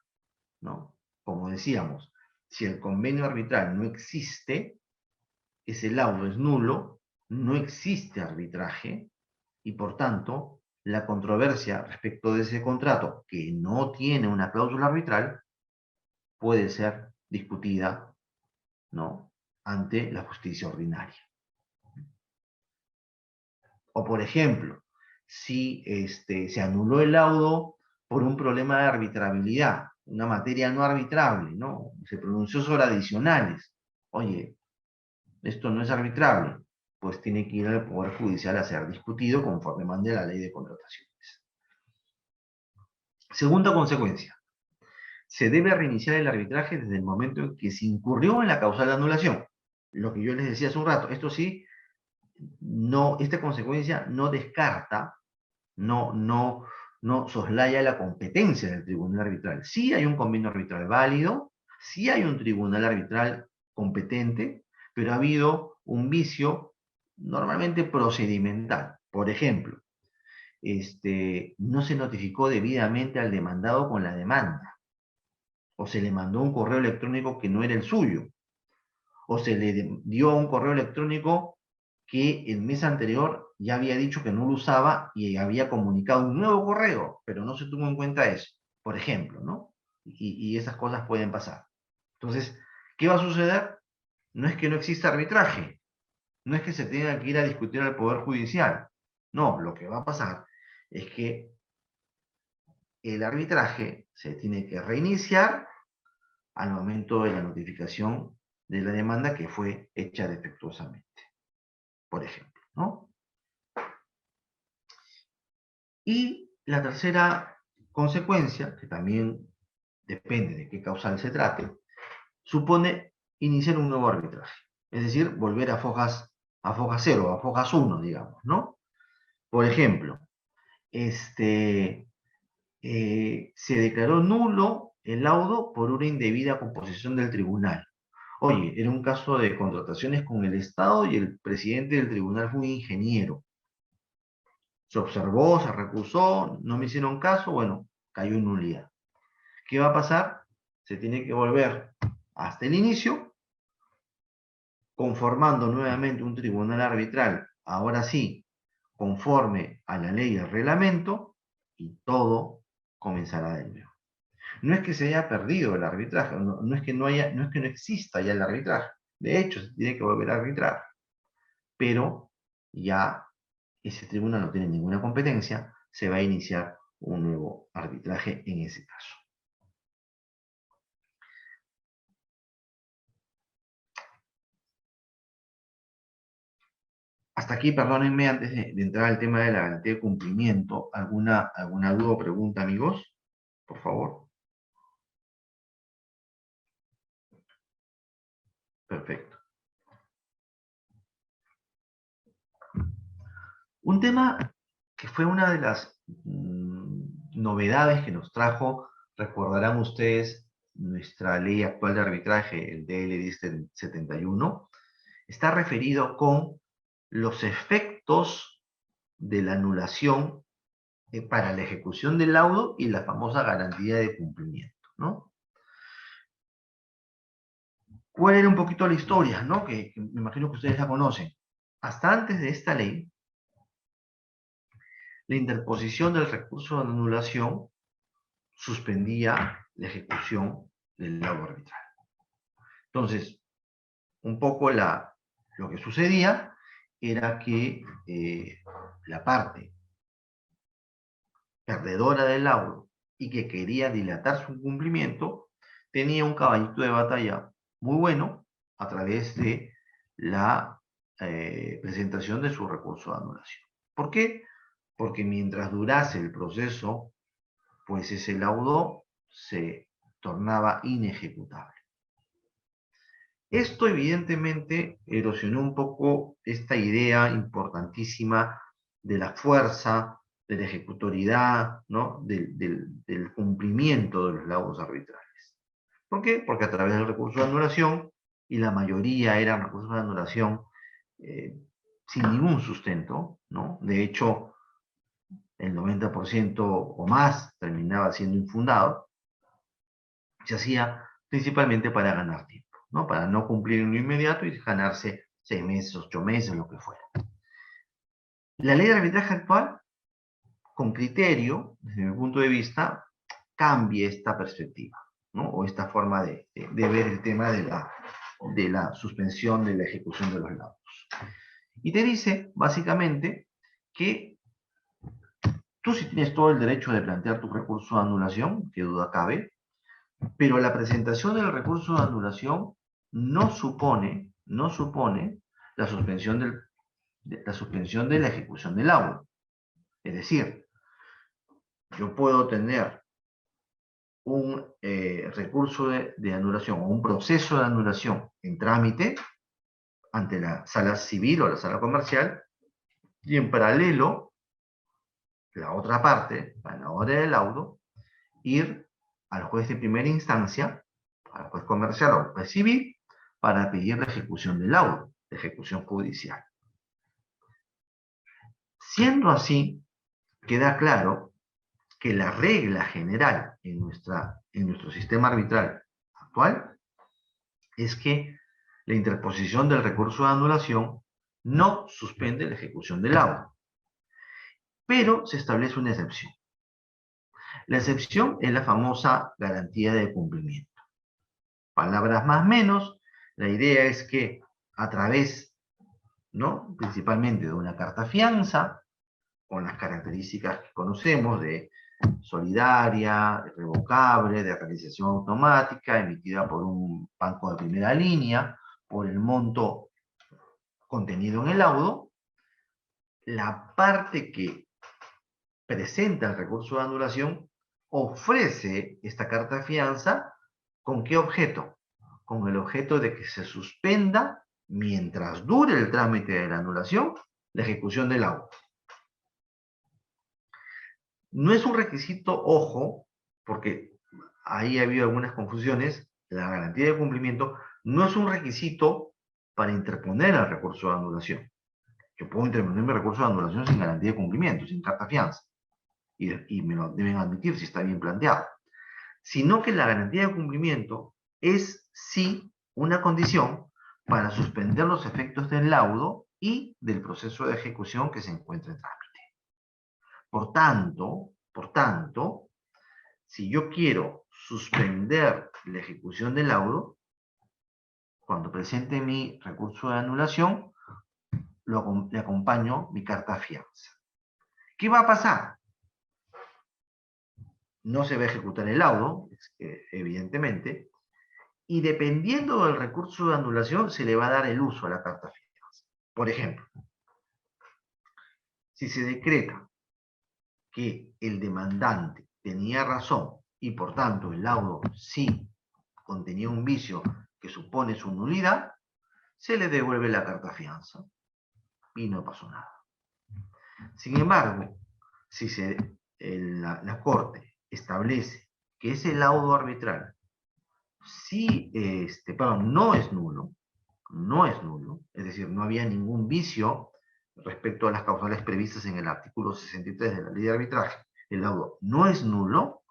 ¿no? Como decíamos, si el convenio arbitral no existe, ese laudo es nulo, no existe arbitraje y por tanto la controversia respecto de ese contrato que no tiene una cláusula arbitral puede ser discutida, ¿no?, ante la justicia ordinaria. O por ejemplo, si se anuló el laudo por un problema de arbitrabilidad, una materia no arbitrable, ¿no? Se pronunció sobre adicionales. Oye, esto no es arbitrable, pues tiene que ir al Poder Judicial a ser discutido conforme mande la ley de contrataciones. Segunda consecuencia, se debe reiniciar el arbitraje desde el momento en que se incurrió en la causal de anulación. Lo que yo les decía hace un rato, esto sí, esta consecuencia no descarta, no no soslaya la competencia del tribunal arbitral. Sí hay un convenio arbitral válido, sí hay un tribunal arbitral competente, pero ha habido un vicio normalmente procedimental. Por ejemplo, no se notificó debidamente al demandado con la demanda, o se le mandó un correo electrónico que no era el suyo, o se le dio un correo electrónico que el mes anterior ya había dicho que no lo usaba y había comunicado un nuevo correo, pero no se tuvo en cuenta eso, por ejemplo, ¿no? Y esas cosas pueden pasar. Entonces, ¿qué va a suceder? No es que no exista arbitraje, no es que se tenga que ir a discutir al Poder Judicial. No, lo que va a pasar es que el arbitraje se tiene que reiniciar al momento de la notificación de la demanda que fue hecha defectuosamente, por ejemplo, ¿no? Y la tercera consecuencia, que también depende de qué causal se trate, supone iniciar un nuevo arbitraje, es decir, volver a fojas 0, a fojas 1, digamos, ¿no? Por ejemplo, se declaró nulo el laudo por una indebida composición del tribunal. Oye, era un caso de contrataciones con el Estado y el presidente del tribunal fue un ingeniero. Se observó, se recusó, no me hicieron caso, bueno, cayó en nulidad. ¿Qué va a pasar? Se tiene que volver hasta el inicio, conformando nuevamente un tribunal arbitral, ahora sí, conforme a la ley y el reglamento, y todo comenzará de nuevo. No es que se haya perdido el arbitraje, no es que no exista ya el arbitraje. De hecho, se tiene que volver a arbitrar. Pero ya ese tribunal no tiene ninguna competencia, se va a iniciar un nuevo arbitraje en ese caso. Hasta aquí, perdónenme, antes de entrar al tema de la garantía de cumplimiento, ¿alguna duda o pregunta, amigos? Por favor. Perfecto. Un tema que fue una de las novedades que nos trajo, recordarán ustedes, nuestra ley actual de arbitraje, el DL 1071, está referido con los efectos de la anulación para la ejecución del laudo y la famosa garantía de cumplimiento, ¿no? ¿Cuál era un poquito la historia, ¿no? Que me imagino que ustedes la conocen. Hasta antes de esta ley, la interposición del recurso de anulación suspendía la ejecución del laudo arbitral. Entonces, un poco lo que sucedía era que la parte perdedora del laudo y que quería dilatar su cumplimiento, tenía un caballito de batalla muy bueno a través de la presentación de su recurso de anulación. ¿Por qué? Porque mientras durase el proceso, pues ese laudo se tornaba inejecutable. Esto evidentemente erosionó un poco esta idea importantísima de la fuerza, de la ejecutoriedad, ¿no? del cumplimiento de los laudos arbitrales. ¿Por qué? Porque a través del recurso de anulación, y la mayoría eran recursos de anulación sin ningún sustento, ¿no? De hecho, el 90% o más terminaba siendo infundado, se hacía principalmente para ganar tiempo, ¿no? Para no cumplir en lo inmediato y ganarse 6 meses, 8 meses, lo que fuera. La ley de arbitraje actual, con criterio, desde mi punto de vista, cambia esta perspectiva, ¿no? O esta forma de ver el tema de la suspensión de la ejecución de los laudos. Y te dice, básicamente, que tú sí tienes todo el derecho de plantear tu recurso de anulación, que duda cabe, pero la presentación del recurso de anulación no supone la suspensión de la ejecución del laudo. Es decir, yo puedo tener un recurso de anulación o un proceso de anulación en trámite ante la sala civil o la sala comercial y en paralelo la otra parte, ganadora del laudo, ir al juez de primera instancia, al juez comercial o al juez civil, para pedir la ejecución del laudo, de ejecución judicial. Siendo así, queda claro que la regla general en nuestro sistema arbitral actual es que la interposición del recurso de anulación no suspende la ejecución del laudo. Pero se establece una excepción. La excepción es la famosa garantía de cumplimiento. Palabras más menos, la idea es que a través, ¿no?, principalmente de una carta fianza, con las características que conocemos de solidaria, revocable, de realización automática, emitida por un banco de primera línea, por el monto contenido en el laudo, la parte que presenta el recurso de anulación ofrece esta carta fianza ¿con qué objeto? Con el objeto de que se suspenda, mientras dure el trámite de la anulación, la ejecución del laudo. No es un requisito, ojo, porque ahí ha habido algunas confusiones, la garantía de cumplimiento no es un requisito para interponer el recurso de anulación. Yo puedo interponer mi recurso de anulación sin garantía de cumplimiento, sin carta fianza, y me lo deben admitir si está bien planteado. Sino que la garantía de cumplimiento es sí una condición para suspender los efectos del laudo y del proceso de ejecución que se encuentra en trámite. Por tanto, si yo quiero suspender la ejecución del laudo, cuando presente mi recurso de anulación, le acompaño mi carta fianza. ¿Qué va a pasar? No se va a ejecutar el laudo, evidentemente, y dependiendo del recurso de anulación se le va a dar el uso a la carta fianza. Por ejemplo, si se decreta que el demandante tenía razón y por tanto el laudo sí contenía un vicio que supone su nulidad, se le devuelve la carta fianza y no pasó nada. Sin embargo, si la Corte establece que ese laudo arbitral no es nulo, es decir, no había ningún vicio respecto a las causales previstas en el artículo 63 de la ley de arbitraje, el laudo no es nulo,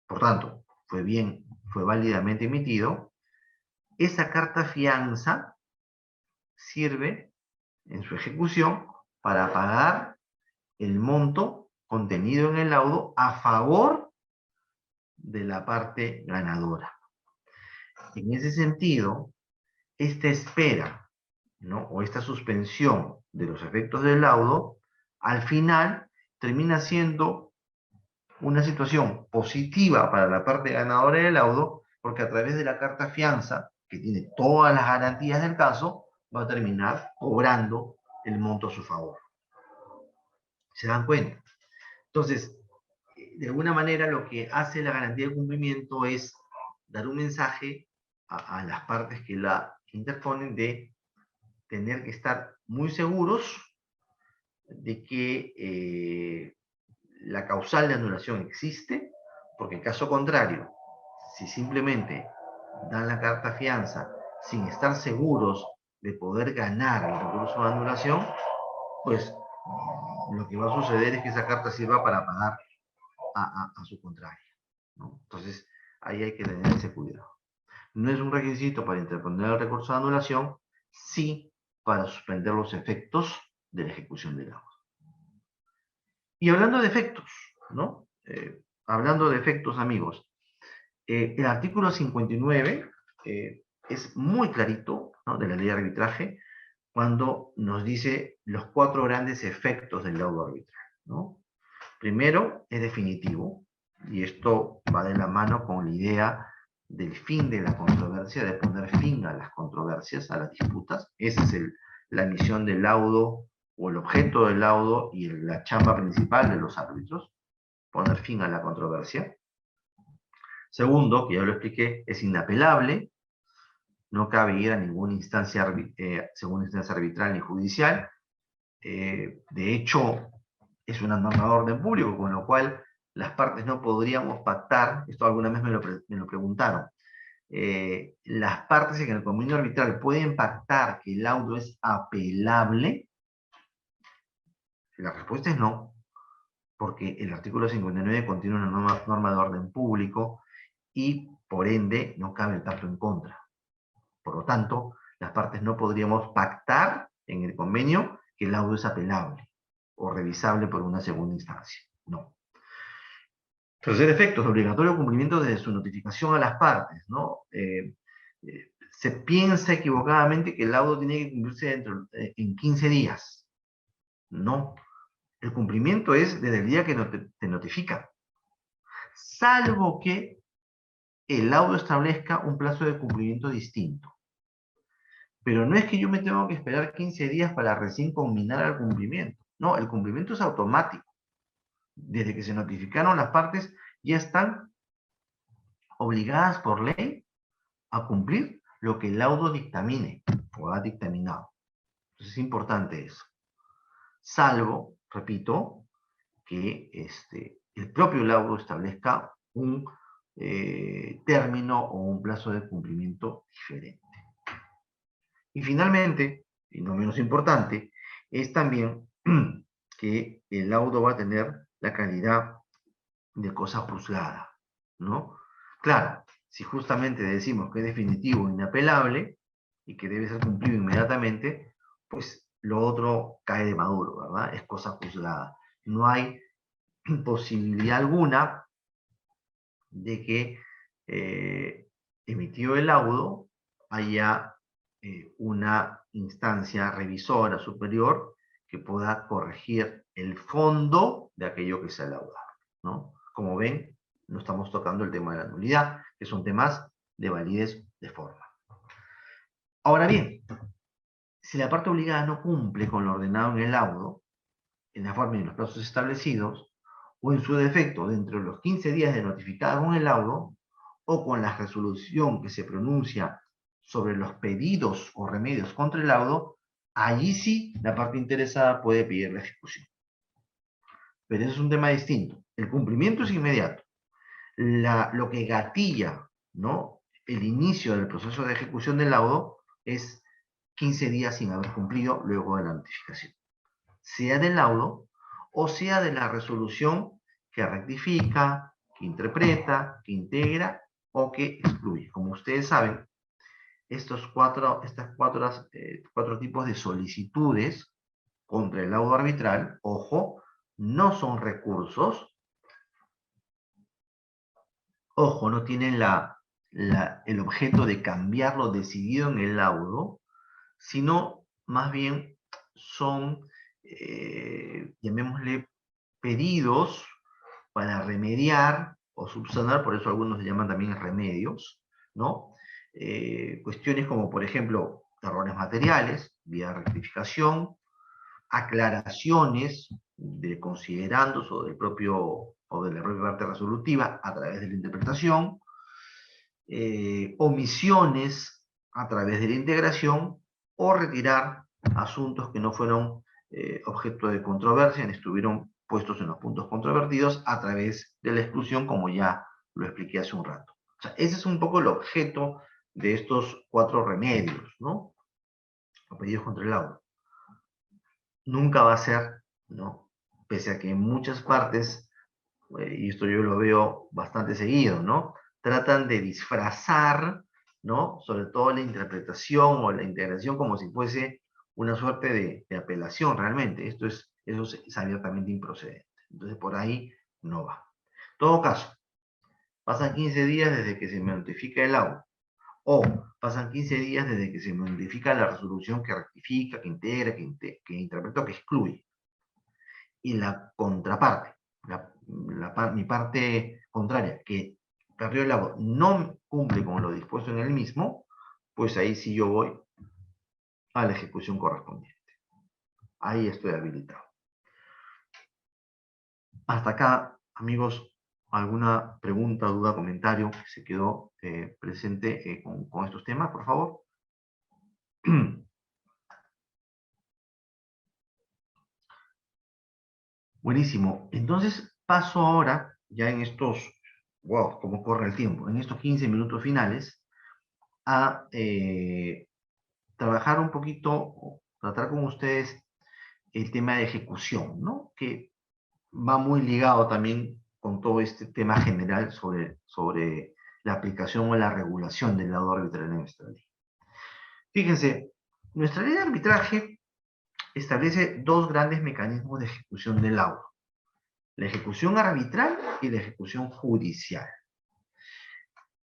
por tanto, fue válidamente emitido, esa carta fianza sirve en su ejecución para pagar el monto contenido en el laudo a favor de la parte ganadora. En ese sentido, esta espera, ¿no?, o esta suspensión de los efectos del laudo, al final termina siendo una situación positiva para la parte ganadora del laudo, porque a través de la carta fianza, que tiene todas las garantías del caso, va a terminar cobrando el monto a su favor. ¿Se dan cuenta? Entonces, de alguna manera lo que hace la garantía de cumplimiento es dar un mensaje a las partes que la interponen de tener que estar muy seguros de que la causal de anulación existe, porque en caso contrario, si simplemente dan la carta fianza sin estar seguros de poder ganar el recurso de anulación, pues lo que va a suceder es que esa carta sirva para pagar a su contrario, ¿no? Entonces, ahí hay que tener ese cuidado. No es un requisito para interponer el recurso de anulación, sí para suspender los efectos de la ejecución del laudo. Y hablando de efectos, ¿no? Hablando de efectos, amigos, el artículo 59 es muy clarito, ¿no?, de la ley de arbitraje, cuando nos dice los 4 grandes efectos del laudo arbitral, ¿no? Primero, es definitivo, y esto va de la mano con la idea del fin de la controversia, de poner fin a las controversias, a las disputas. Esa es la misión del laudo, o el objeto del laudo, y la chamba principal de los árbitros, poner fin a la controversia. Segundo, que ya lo expliqué, es inapelable, no cabe ir a ninguna segunda instancia arbitral ni judicial. De hecho, es una norma de orden público, con lo cual las partes no podríamos pactar, esto alguna vez me lo preguntaron, las partes en el convenio arbitral pueden pactar que el laudo es apelable. La respuesta es no, porque el artículo 59 contiene una norma de orden público y por ende no cabe el pacto en contra. Por lo tanto, las partes no podríamos pactar en el convenio que el laudo es apelable o revisable por una segunda instancia. No. Tercer efecto, es obligatorio cumplimiento desde su notificación a las partes, ¿no? Se piensa equivocadamente que el laudo tiene que cumplirse en 15 días. No. El cumplimiento es desde el día que te notifica. Salvo que el laudo establezca un plazo de cumplimiento distinto. Pero no es que yo me tengo que esperar 15 días para recién combinar el cumplimiento. No, el cumplimiento es automático. Desde que se notificaron las partes, ya están obligadas por ley a cumplir lo que el laudo dictamine o ha dictaminado. Entonces es importante eso. Salvo, repito, que el propio laudo establezca un término o un plazo de cumplimiento diferente. Y finalmente, y no menos importante, es también que el laudo va a tener la calidad de cosa juzgada, ¿no? Claro, si justamente decimos que es definitivo e inapelable y que debe ser cumplido inmediatamente, pues lo otro cae de maduro, ¿verdad? Es cosa juzgada. No hay posibilidad alguna de que emitido el laudo haya una instancia revisora superior que pueda corregir el fondo de aquello que se ha laudado, ¿no? Como ven, no estamos tocando el tema de la nulidad, que son temas de validez de forma. Ahora bien, si la parte obligada no cumple con lo ordenado en el laudo, en la forma y en los plazos establecidos, o en su defecto dentro de los 15 días de notificada con el laudo, o con la resolución que se pronuncia sobre los pedidos o remedios contra el laudo, allí sí la parte interesada puede pedir la ejecución. Pero eso es un tema distinto. El cumplimiento es inmediato. Lo que gatilla, ¿no?, el inicio del proceso de ejecución del laudo es 15 días sin haber cumplido luego de la notificación. Sea del laudo o sea de la resolución que rectifica, que interpreta, que integra o que excluye. Como ustedes saben, estos cuatro tipos de solicitudes contra el laudo arbitral, ojo, no son recursos, ojo, no tienen el objeto de cambiar lo decidido en el laudo, sino más bien son, llamémosle, pedidos para remediar o subsanar, por eso algunos se llaman también remedios, ¿no? Cuestiones como, por ejemplo, errores materiales, vía rectificación, aclaraciones de considerandos o de la propia parte resolutiva a través de la interpretación, omisiones a través de la integración o retirar asuntos que no fueron objeto de controversia ni estuvieron puestos en los puntos controvertidos a través de la exclusión, como ya lo expliqué hace un rato. O sea, ese es un poco el objeto de estos 4 remedios, ¿no? Los pedidos contra el laudo. Nunca va a ser, ¿no?, pese a que en muchas partes, y esto yo lo veo bastante seguido, ¿no?, tratan de disfrazar, ¿no?, sobre todo la interpretación o la integración como si fuese una suerte de apelación realmente. Eso es abiertamente improcedente. Entonces por ahí no va. En todo caso, pasan 15 días desde que se me notifica el laudo, o pasan 15 días desde que se me notifica la resolución que rectifica, que integra, que interpreta o que excluye. Y la contraparte, mi parte contraria, que perdió el laudo, no cumple con lo dispuesto en el mismo, pues ahí sí yo voy a la ejecución correspondiente. Ahí estoy habilitado. Hasta acá, amigos, ¿alguna pregunta, duda, comentario que se quedó presente con estos temas, por favor? Buenísimo. Entonces paso ahora, ya en estos, wow, cómo corre el tiempo, en estos 15 minutos finales, a trabajar un poquito, o tratar con ustedes el tema de ejecución, ¿no? Que va muy ligado también con todo este tema general sobre la aplicación o la regulación del laudo arbitral en nuestra ley. Fíjense, nuestra ley de arbitraje establece dos grandes mecanismos de ejecución del laudo: la ejecución arbitral y la ejecución judicial.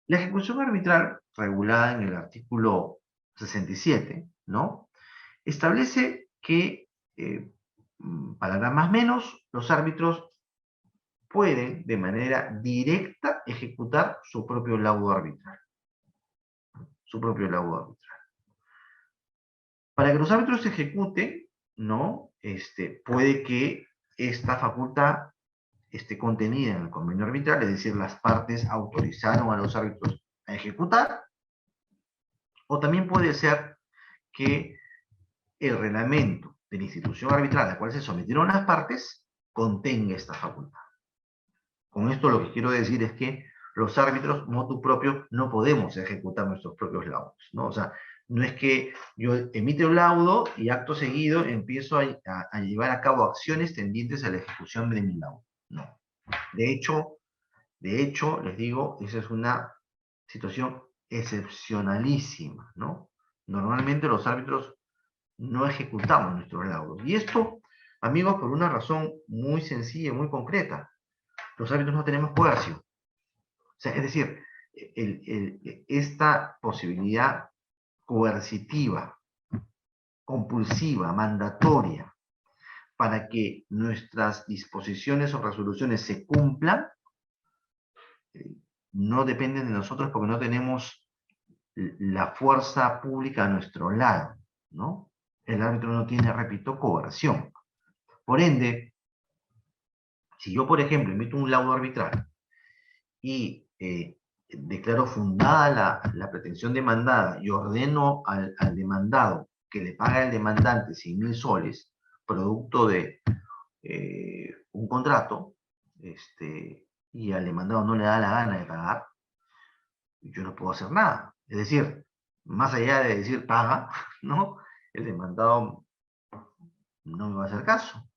La ejecución arbitral, regulada en el artículo 67, ¿no? Establece que, palabras más o menos, los árbitros pueden de manera directa ejecutar su propio laudo arbitral. Su propio laudo arbitral. Para que los árbitros ejecuten, ¿no? Puede que esta facultad esté contenida en el convenio arbitral, es decir, las partes autorizaron a los árbitros a ejecutar, o también puede ser que el reglamento de la institución arbitral a la cual se sometieron las partes contenga esta facultad. Con esto lo que quiero decir es que los árbitros, motu propio, no podemos ejecutar nuestros propios laudos, ¿no? O sea, no es que yo emite un laudo y acto seguido empiezo a llevar a cabo acciones tendientes a la ejecución de mi laudo. No. De hecho, les digo, esa es una situación excepcionalísima, ¿no? Normalmente los árbitros no ejecutamos nuestros laudos. Y esto, amigos, por una razón muy sencilla y muy concreta. Los árbitros no tenemos coerción. O sea, es decir, esta posibilidad coercitiva, compulsiva, mandatoria, para que nuestras disposiciones o resoluciones se cumplan, no dependen de nosotros porque no tenemos la fuerza pública a nuestro lado, ¿no? El árbitro no tiene, repito, coerción. Por ende, si yo, por ejemplo, emito un laudo arbitral y declaro fundada la pretensión demandada y ordeno al demandado que le pague al demandante 100.000 soles, producto de un contrato, y al demandado no le da la gana de pagar, yo no puedo hacer nada. Es decir, más allá de decir paga, ¿no? El demandado no me va a hacer caso,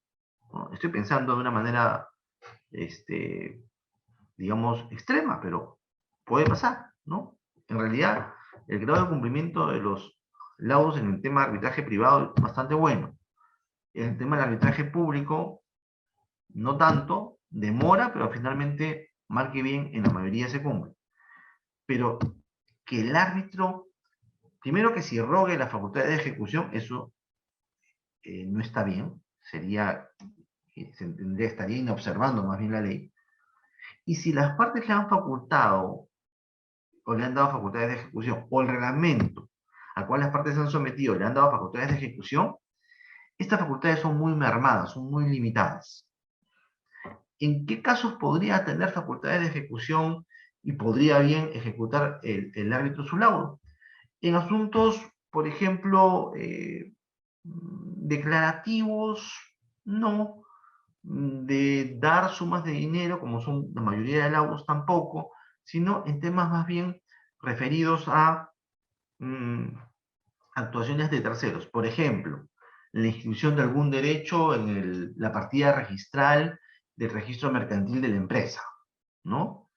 ¿no? Estoy pensando de una manera, digamos, extrema, pero puede pasar, ¿no? En realidad, el grado de cumplimiento de los laudos en el tema de arbitraje privado es bastante bueno. En el tema del arbitraje público, no tanto, demora, pero finalmente, mal que bien, en la mayoría se cumple. Pero que el árbitro, primero que si rogue la facultad de ejecución, eso no está bien, estaría inobservando más bien la ley. Y si las partes le han facultado o le han dado facultades de ejecución, o el reglamento al cual las partes se han sometido le han dado facultades de ejecución, estas facultades son muy mermadas, son muy limitadas. ¿En qué casos podría tener facultades de ejecución y podría bien ejecutar el árbitro su laudo? En asuntos, por ejemplo, declarativos, no. De dar sumas de dinero, como son la mayoría de laudos, tampoco, sino en temas más bien referidos a actuaciones de terceros. Por ejemplo, la inscripción de algún derecho en la partida registral del registro mercantil de la empresa, ¿no?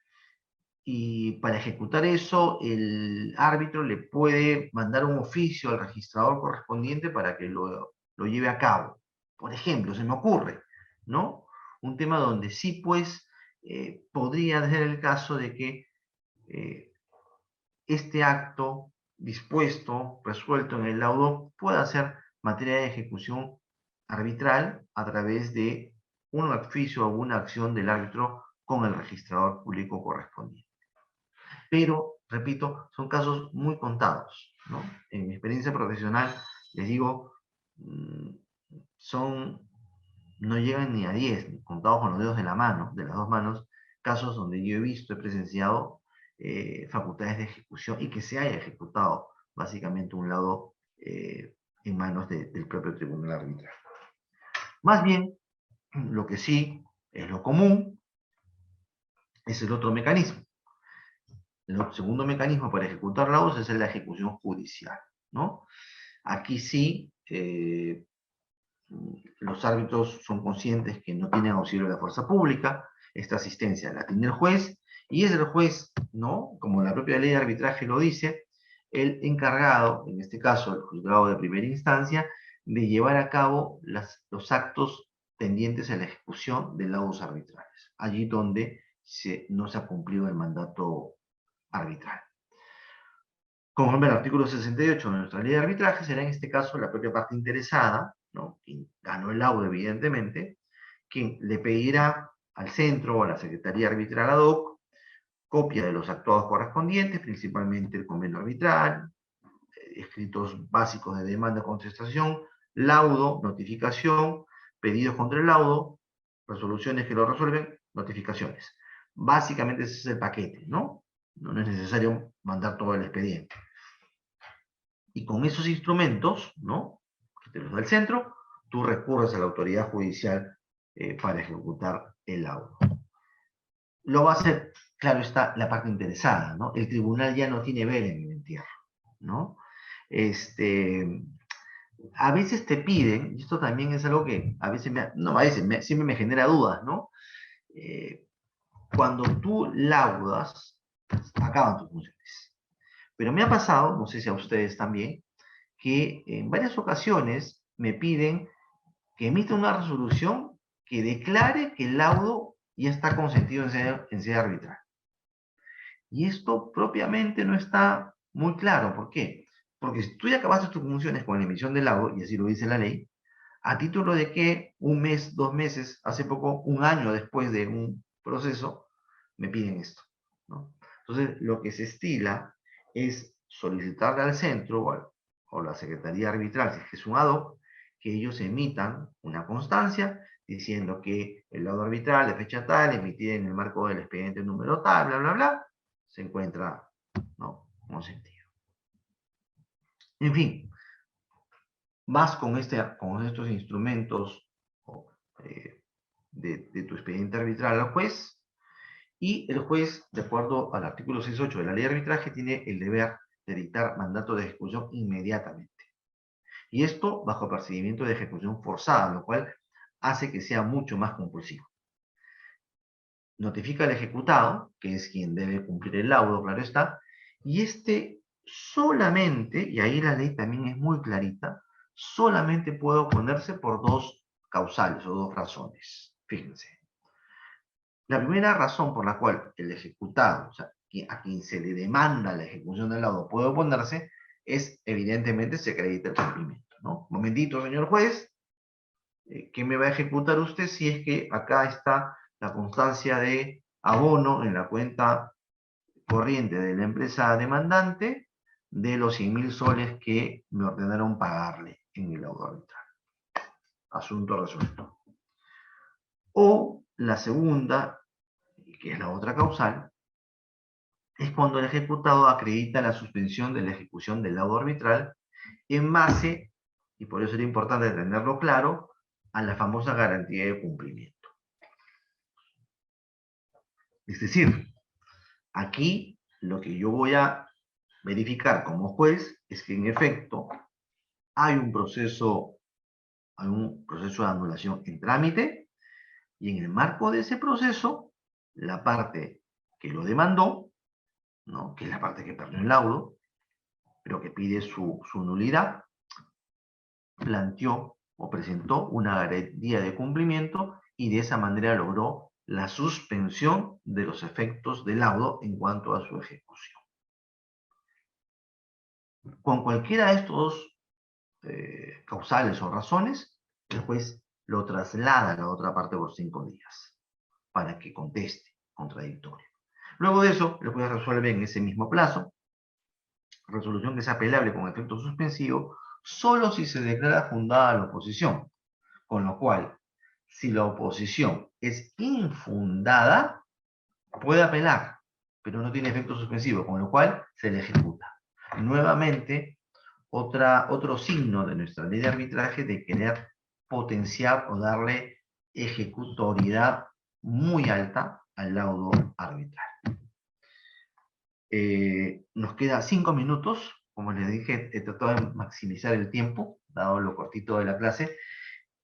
Y para ejecutar eso, el árbitro le puede mandar un oficio al registrador correspondiente para que lo lleve a cabo. Por ejemplo, se me ocurre, ¿no? Un tema donde sí, pues, podría ser el caso de que este acto dispuesto, resuelto en el laudo, pueda ser materia de ejecución arbitral a través de un oficio o una acción del árbitro con el registrador público correspondiente. Pero, repito, son casos muy contados, ¿no? En mi experiencia profesional, les digo, no llegan ni a 10, contados con los dedos de la mano, de las dos manos, casos donde yo he visto, he presenciado facultades de ejecución y que se haya ejecutado básicamente un laudo en manos del propio tribunal arbitral. Más bien, Lo que sí es lo común es el otro mecanismo. El segundo mecanismo para ejecutar laudos es la ejecución judicial, ¿no? Aquí sí, los árbitros son conscientes que no tienen auxilio de la fuerza pública, esta asistencia la tiene el juez, y es el juez, ¿no? Como la propia ley de arbitraje lo dice, el encargado, en este caso el juzgado de primera instancia, de llevar a cabo los actos tendientes a la ejecución de laudos arbitrales, allí donde no se ha cumplido el mandato arbitral. Conforme al artículo 68 de nuestra ley de arbitraje, será en este caso la propia parte interesada, ¿no?, quien ganó el laudo evidentemente, quien le pedirá al centro o a la Secretaría Arbitral ad hoc copia de los actuados correspondientes, principalmente el convenio arbitral, escritos básicos de demanda, contestación, laudo, notificación, pedidos contra el laudo, resoluciones que lo resuelven, notificaciones. Básicamente ese es el paquete, ¿no? No es necesario mandar todo el expediente. Y con esos instrumentos, ¿no?, que te los da el centro, tú recurres a la autoridad judicial para ejecutar el laudo. Lo va a hacer, claro está, la parte interesada, ¿no? El tribunal ya no tiene vela en el entierro, ¿no? A veces te piden, y esto también es algo que a veces, siempre me genera dudas, ¿no? Cuando tú laudas, acaban tus funciones. Pero me ha pasado, no sé si a ustedes también, que en varias ocasiones me piden que emita una resolución que declare que el laudo ya está consentido en sede arbitral. Y esto propiamente no está muy claro. ¿Por qué? Porque si tú ya acabaste tus funciones con la emisión del laudo, y así lo dice la ley, a título de que un mes, 2 meses, hace poco, un año después de un proceso, me piden esto, ¿no? Entonces, lo que se estila es solicitarle al centro o la Secretaría Arbitral, si es que es un ad hoc, que ellos emitan una constancia diciendo que el laudo arbitral de fecha tal, emitida en el marco del expediente número tal, bla, bla, bla, se encuentra, ¿no?, consentido. En fin, vas con estos instrumentos de tu expediente arbitral al juez, y el juez, de acuerdo al artículo 68 de la ley de arbitraje, tiene el deber de dictar mandato de ejecución inmediatamente. Y esto bajo procedimiento de ejecución forzada, lo cual hace que sea mucho más compulsivo. Notifica al ejecutado, que es quien debe cumplir el laudo, claro está, y este solamente, y ahí la ley también es muy clarita, solamente puede oponerse por 2 causales o 2 razones. Fíjense. La primera razón por la cual el ejecutado, o sea, a quien se le demanda la ejecución del laudo, puede oponerse, es evidentemente se acredita el cumplimiento, ¿no? Momentito, señor juez, ¿qué me va a ejecutar usted si es que acá está la constancia de abono en la cuenta corriente de la empresa demandante de los 100.000 soles que me ordenaron pagarle en el laudo arbitral? Asunto resuelto. O la segunda, que es la otra causal, es cuando el ejecutado acredita la suspensión de la ejecución del laudo arbitral en base, y por eso era importante tenerlo claro, a la famosa garantía de cumplimiento. Es decir, aquí lo que yo voy a verificar como juez es que en efecto hay un proceso de anulación en trámite, y en el marco de ese proceso, la parte que lo demandó, ¿no?, que es la parte que perdió el laudo, pero que pide su nulidad, planteó o presentó una garantía de cumplimiento, y de esa manera logró la suspensión de los efectos del laudo en cuanto a su ejecución. Con cualquiera de estos causales o razones, el juez lo traslada a la otra parte por 5 días para que conteste contradictorio. Luego de eso, el juez resuelve en ese mismo plazo, resolución que es apelable con efecto suspensivo, solo si se declara fundada la oposición, con lo cual, si la oposición es infundada, puede apelar, pero no tiene efecto suspensivo, con lo cual se le ejecuta. Nuevamente, otro signo de nuestra ley de arbitraje de querer potenciar o darle ejecutoriedad muy alta al laudo arbitral. Nos queda 5 minutos. Como les dije, he tratado de maximizar el tiempo, dado lo cortito de la clase,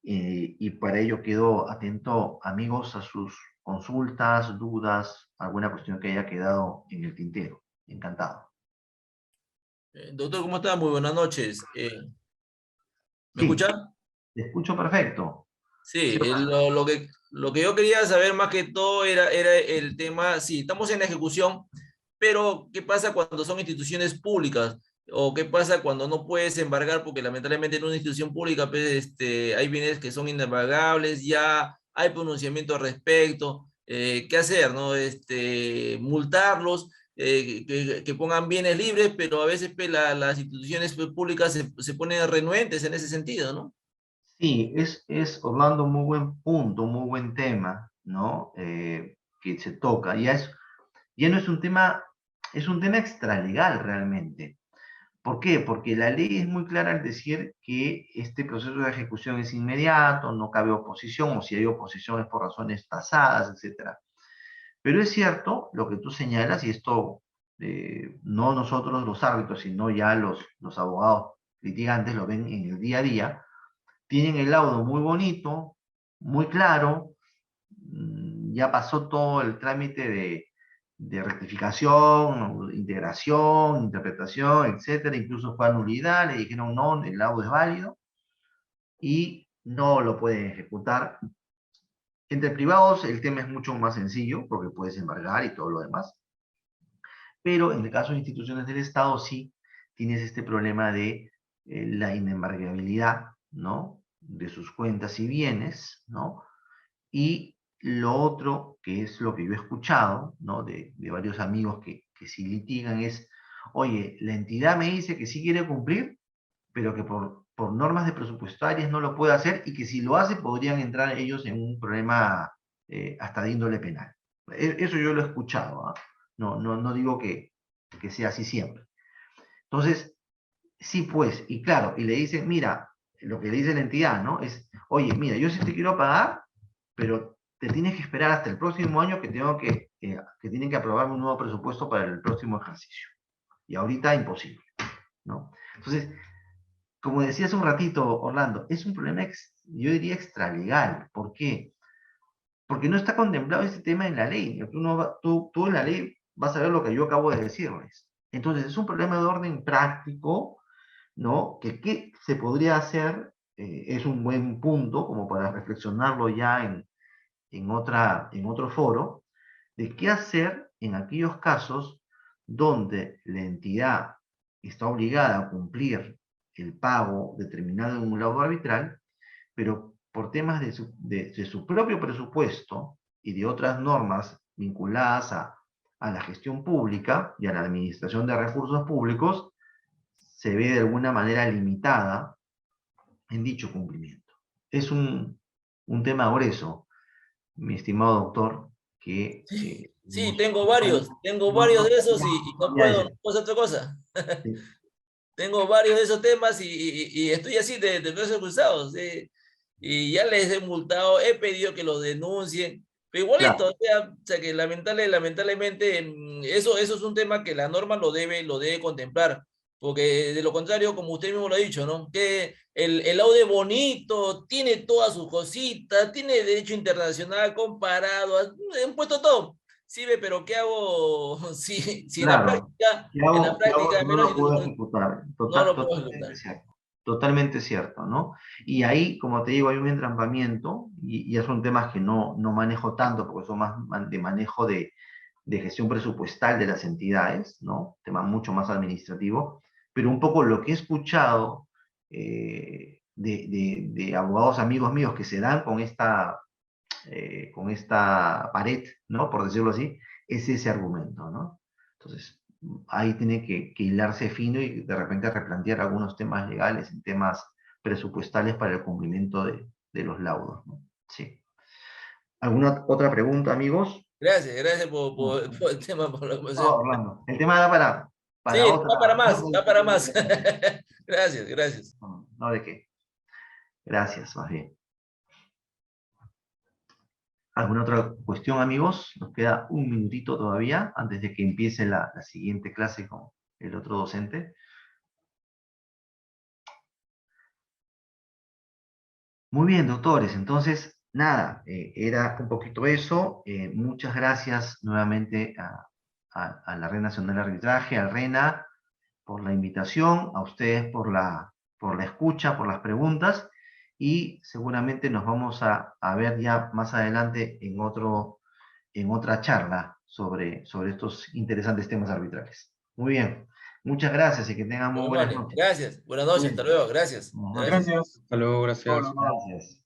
y para ello quedo atento, amigos, a sus consultas, dudas, alguna cuestión que haya quedado en el tintero. Encantado. Doctor, ¿cómo está? Muy buenas noches. ¿Me Sí, escucha? te escucho perfecto. Sí, Sí, lo que yo quería saber más que todo era el tema, sí, estamos en la ejecución, pero ¿qué pasa cuando son instituciones públicas? ¿O qué pasa cuando no puedes embargar? Porque lamentablemente en una institución pública pues, hay bienes que son inembargables, ya hay pronunciamiento al respecto. ¿Qué hacer? ¿No? Multarlos, que pongan bienes libres, pero a veces pues, las instituciones pues, públicas se ponen renuentes en ese sentido, ¿no? Sí, Orlando, muy buen punto, muy buen tema, ¿no? Que se toca. Ya no es un tema extralegal realmente. ¿Por qué? Porque la ley es muy clara al decir que este proceso de ejecución es inmediato, no cabe oposición, o si hay oposición es por razones tasadas, etc. Pero es cierto lo que tú señalas, y esto no nosotros los árbitros, sino ya los abogados litigantes lo ven en el día a día, tienen el laudo muy bonito, muy claro, ya pasó todo el trámite de rectificación, integración, interpretación, etcétera, incluso fue a nulidad, le dijeron no, el laudo es válido y no lo pueden ejecutar. Entre privados el tema es mucho más sencillo porque puedes embargar y todo lo demás, pero en el caso de instituciones del Estado sí tienes este problema de la inembargabilidad, ¿no? De sus cuentas y bienes, ¿no? Y lo otro, que es lo que yo he escuchado, ¿no? De varios amigos que sí litigan, es, oye, la entidad me dice que sí quiere cumplir, pero que por normas de presupuestarias no lo puede hacer y que si lo hace podrían entrar ellos en un problema hasta de índole penal. Eso yo lo he escuchado, ¿ah? No digo que sea así siempre. Entonces, sí, pues, y claro, y le dicen, mira, lo que le dice la entidad, ¿no? Es, oye, mira, yo sí te quiero pagar, pero te tienes que esperar hasta el próximo año que tienen que aprobar un nuevo presupuesto para el próximo ejercicio. Y ahorita imposible, ¿no? Entonces, como decía hace un ratito, Orlando, es un problema, yo diría, extralegal. ¿Por qué? Porque no está contemplado este tema en la ley. Tú en la ley vas a ver lo que yo acabo de decirles. Entonces, es un problema de orden práctico, ¿no? Que qué se podría hacer, es un buen punto como para reflexionarlo ya en otro foro, de qué hacer en aquellos casos donde la entidad está obligada a cumplir el pago determinado en un laudo arbitral, pero por temas de su propio presupuesto y de otras normas vinculadas a la gestión pública y a la administración de recursos públicos, se ve de alguna manera limitada en dicho cumplimiento. Es un tema grueso, mi estimado doctor, que Sí, tengo varios de esos y no puedo, no puedo hacer otra cosa. Sí, Tengo varios de esos temas y estoy así de brazos cruzados. Y ya les he multado, he pedido que los denuncien, pero igualito, claro, o sea que lamentablemente eso es un tema que la norma lo debe contemplar, porque de lo contrario, como usted mismo lo ha dicho, ¿no? Que el audio bonito, tiene todas sus cositas, tiene derecho internacional comparado, han puesto todo. Sí, ve, pero ¿qué hago si claro. en la ¿Qué hago práctica, si al no menos lo puedo ejecutar? no lo puedo Totalmente ejecutar? cierto. Totalmente cierto, ¿no? Y ahí, como te digo, hay un entrampamiento y son temas que no manejo tanto porque son más de manejo de gestión presupuestal de las entidades, ¿no? Tema mucho más administrativo, pero un poco lo que he escuchado de abogados amigos míos que se dan con esta pared, ¿no? Por decirlo así, es ese argumento, ¿no? Entonces, ahí tiene que hilarse fino y de repente replantear algunos temas legales en temas presupuestales para el cumplimiento de los laudos, ¿no? Sí. ¿Alguna otra pregunta, amigos? Gracias No, por el tema, por la no, conversación. Orlando. El tema da para Sí, otra. va para más. Gracias. No, no de qué. Gracias, más bien. ¿Alguna otra cuestión, amigos? Nos queda un minutito todavía antes de que empiece la siguiente clase con el otro docente. Muy bien, doctores. Entonces, nada, era un poquito eso. Muchas gracias nuevamente a la Red Nacional de Arbitraje, al RENA, por la invitación, a ustedes por la escucha, por las preguntas, y seguramente nos vamos a ver ya más adelante en otra charla sobre estos interesantes temas arbitrales. Muy bien, muchas gracias y que tengan muy Bueno, buenas Manny, noches. gracias. Buenas noches, hasta Cuídense. luego, gracias. Buenas noches. Gracias. Gracias. Hasta luego, gracias. Hola, Gracias.